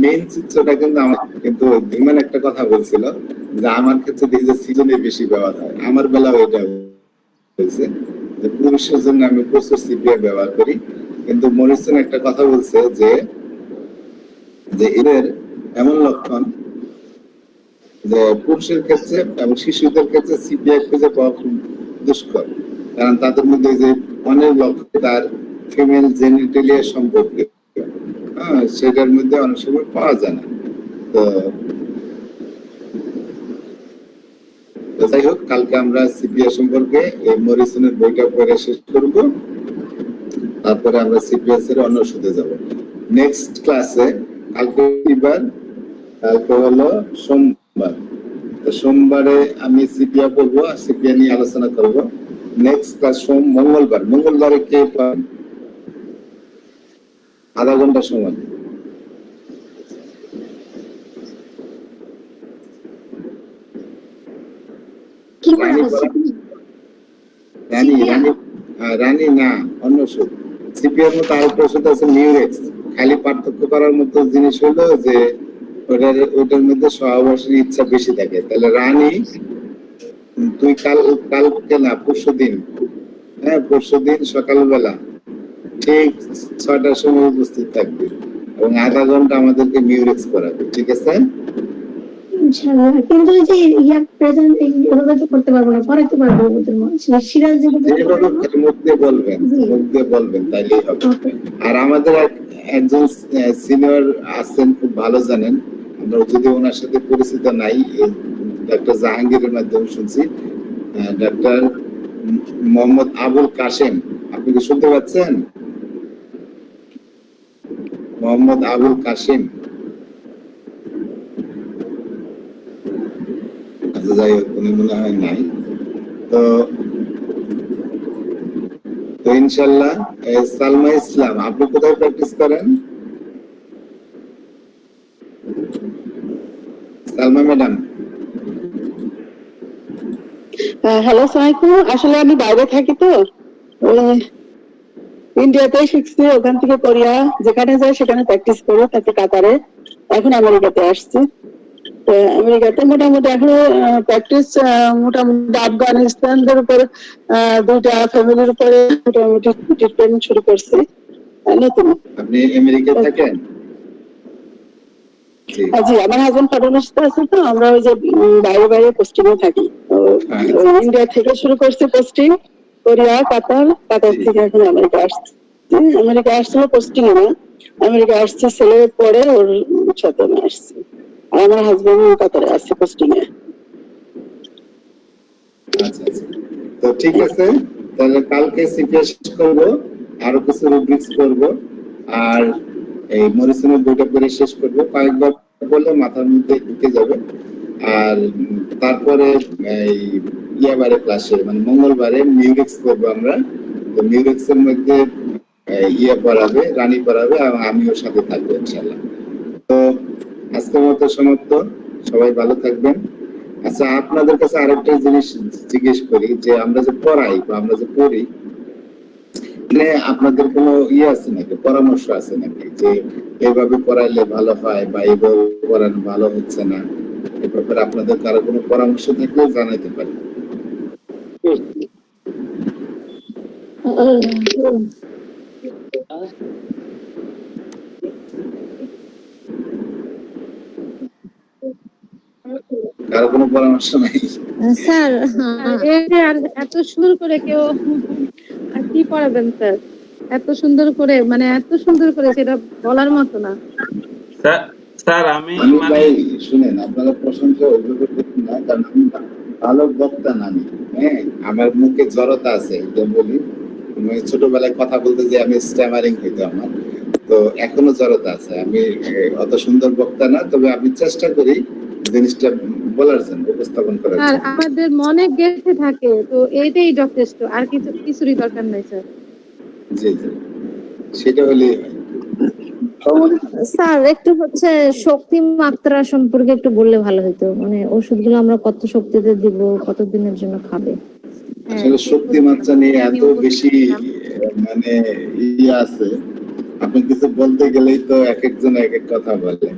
মেইন চিত্রটা কিন্তু আমার, কিন্তু ধীমান একটা কথা বলছিল যে আমার ক্ষেত্রে দেখি যে সিজনে বেশি ব্যবহার হয়, আমার বেলাও এটা হয়েছে যে পুরুষের জন্য আমি প্রচুর সিপিএ ব্যবহার করি। কিন্তু মরিসন একটা কথা বলছে যে এদের এমন লক্ষণ যে পুরুষের ক্ষেত্রে এবং শিশুদের ক্ষেত্রে সিপিএ খুঁজে পাওয়া খুব দুষ্কর, কারণ তাদের মধ্যে যে অনেক লক্ষণ তার ফিমেল জেনিটালিয়া সম্পর্কে, সেটার মধ্যে অনেক সময় পাওয়া যায় না। তো যাই হোক, কালকে আমরা সিপিএ সম্পর্কে এই মরিসনের বইটা পড়ে শেষ করব, তারপরে আমরা সিপিএস এর অন্য ওষুধে যাব। নেক্সট ক্লাসে কালকে কালকে হলো সোমবার, তো সোমবারে আমি সিপিএ পড়বো, আর সিপিএ নিয়ে আলোচনা করব। নেক্সট ক্লাস মঙ্গলবারে কে পান আধা ঘন্টা সময়? কি করা হচ্ছে? রানী না, অন্য ওষুধ। সিপিআর মতো আরেকটা ওষুধ আছে মিউরেক্স। খালি পার্থক্য করার মতো জিনিস হলো যে ওটার মধ্যে সহবাসের ইচ্ছা বেশি থাকে। তাহলে রানী তুই কালকে না পরশুদিন, পরশুদিন সকালবেলা ঠিক 6টার সময় উপস্থিত থাকবে এবং আধা ঘন্টা আমাদেরকে মিউরেক্স করাবে, ঠিক আছে? ইনশাআল্লাহ। কিন্তু ওই যে প্রেজেন্ট এইভাবে তো করতে পারবো না, পড়াইতে পারবো ওদের সিরাজ যেভাবে মুখ দিয়ে বলবেন তাইলেই হবে। আর আমাদের একজন সিনিয়র আছেন, খুব ভালো জানেন, আমরা যদি ওনার সাথে পরিচিত নাই, ডাক্তার জাহাঙ্গীরের মাধ্যমে শুনছি, ডাক্তার মোহাম্মদ আবুল কাশেম। আপনি কি শুনতে পাচ্ছেন? মোহাম্মদ আবুল কাশেম। আচ্ছা, যাই হোক, উনি মনে হয় নাই। তো ইনশাল্লাহ। সালমা ইসলাম, আপনি কোথায় প্র্যাকটিস করেন? সালমা ম্যাডাম। হ্যালো, সালামালাইকুম। আসলে আমি বাইরে থাকি, তো ইন্ডিয়াতে শিখছি, ওখান থেকে কোরিয়া, যেখানে যাই সেখানে প্র্যাকটিস করি, তাতে কাতারে, এখন আমেরিকাতে আসছি। তো আমেরিকাতে মোটামুটি এখনো প্র্যাকটিস, মোটামুটি আফগানিস্তানদের উপর 2টা ফ্যামিলির উপরে মোটামুটি ট্রিটমেন্ট শুরু করছি নতুন। আপনি আমেরিকায় থাকেন? জি, আমার হাজবেন্ড ফার্মাসিস্ট আছে, তো আমরা ওই যে বাইরে পোস্টিং এ থাকি। ইন্ডিয়া থেকে শুরু করছি পোস্টিং, কোরিয়া, কাতার থেকে এখন আমেরিকা আসছি। আমেরিকা আসছিল পোস্টিং এ না, আমেরিকা আসছে ছেলের পরে ওর সাথে আমি আসছি। আর আমার হাজবেন্ড কাতারে আছে পোস্টিং এ। আচ্ছা, তো ঠিক আছে, তাহলে কালকে সিপিএস করবো, আরো কিছু রুব্রিক্স করবো, আর এই মরিসনের বইটা পড়ে শেষ করবো। কয়েকবার বললে মাথার মধ্যে ঢুকে যাবে। আর তারপরে এই ইয়াবারে ক্লাসে, মানে মঙ্গলবারে মিউরিক্স করবো আমরা। তো মিউরিক্স এর মধ্যে ইয়ে পড়াবে, রানী পড়াবে, এবং আমিও সাথে থাকবো ইনশাল্লাহ। তো আজকের মতো সমাপ্ত, সবাই ভালো থাকবেন। আচ্ছা, আপনাদের কাছে আরেকটা জিনিস জিজ্ঞেস করি, যে আমরা যে পড়াই বা আমরা যে পড়ি, মানে আপনাদের কোনো ইয়ে আছে নাকি, পরামর্শ আছে নাকি, যে এইভাবে পড়াইলে ভালো হয় বা এইভাবে পড়ানো ভালো হচ্ছে না, এ ব্যাপারে আপনাদের কারো কোনো পরামর্শ থাকলে জানাইতে পারেন। কারো কোনো পরামর্শ নাই? স্যার এই যে আর এত সুন্দর করে কেউ আর কি পড়াবেন স্যার, এত সুন্দর করে মানে এত সুন্দর করে সেটা বলার মতো না। স্যার আমি আমি মানে ভাই শুনেন, আপনারা প্রশংসা অভিযোগ করবেন না, কারণ আমি ভালো বক্তা না আমি। হ্যাঁ, আমার মুখে জড়তা আছে, এটা বলি। আমি ছোটবেলায় কথা বলতে যে আমি স্ট্যামারিং হইতো আমার, তো এখনো জড়তা আছে। আমি অত সুন্দর বক্তা না, তবে আমি চেষ্টা করি জিনিসটা বলার জন্য, উপস্থাপন করার স্যার জন্য। আমাদের মনে গেঁথে থাকে, তো এইটাই যথেষ্ট, আর কিছুরই দরকার নাই স্যার। জি জি, সেটা হলেই হয়। স্যার একটু হচ্ছে শক্তি মাত্রা সম্পর্কে একটু বললে ভালো হতো, মানে ওষুধগুলো আমরা কত শক্তিতে দিব, কতদিনের জন্য খাবে? আসলে শক্তি মাত্রা নিয়ে এত বেশি মানে ইয়ে আছে, আপনি কিছু বলতে গেলেই তো এক একজন এক এক কথা বলে।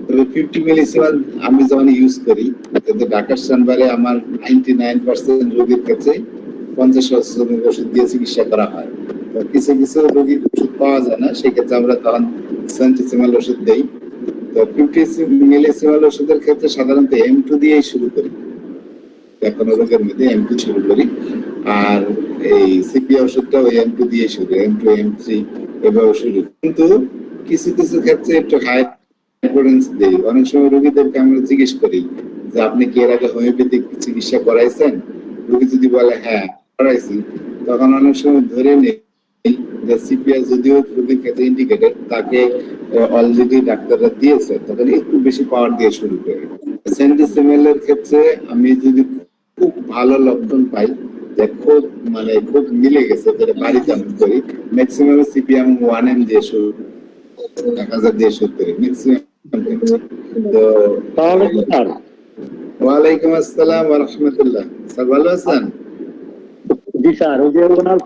তবে 50 মিলিসিমেল আমি যখন ইউজ করি, কিন্তু ঢাকার চেম্বারে আমার 99% রোগীর ক্ষেত্রে 50 ওষুধ দিয়ে চিকিৎসা করা হয়। তো কিছু কিছু রোগীর ওষুধ পাওয়া যায় না, সেক্ষেত্রে আমরা তখন সেন্টিসিমাল ওষুধ দেই। তো 50 মিলিসিমেল ওষুধের ক্ষেত্রে সাধারণত M2 দিয়েই শুরু করি, এখন রোগের মধ্যে M2 শুরু করি। আর এই সিপিয়া ওষুধটা ওই M2 দিয়ে শুরু, M2 M3 এভাবে শুরু। কিন্তু কিছু কিছু ক্ষেত্রে একটু হাই ইম্পর্টেন্স দেই। অনেক সময় রোগীদেরকে আমরা জিজ্ঞেস করি যে আপনি কি এর আগে হোমিওপ্যাথিক চিকিৎসা করাইছেন? রোগী যদি বলে হ্যাঁ করাইছি, তখন অনেক সময় ধরে নেই যে সিপিয়া যদিও রোগীর ক্ষেত্রে ইন্ডিকেটেড, তাকে অলরেডি ডাক্তাররা দিয়েছে, তখন একটু বেশি পাওয়ার দিয়ে শুরু করি। সেন্টিসিমেল এর ক্ষেত্রে আমি যদি খুব ভালো লক্ষণ পাই যে খুব মানে খুব মিলে গেছে, যেটা বাড়িতে আমি করি, ম্যাক্সিমাম সিপিএম 1M দিয়ে শুরু, 1000 দিয়ে শুরু করি ম্যাক্সিমাম। তো তাহলে কি স্যার? ওয়ালাইকুম আসসালাম ওয়া রাহমাতুল্লাহ। স্যার ভালো আছেন? জি স্যার, ওই যে ওনার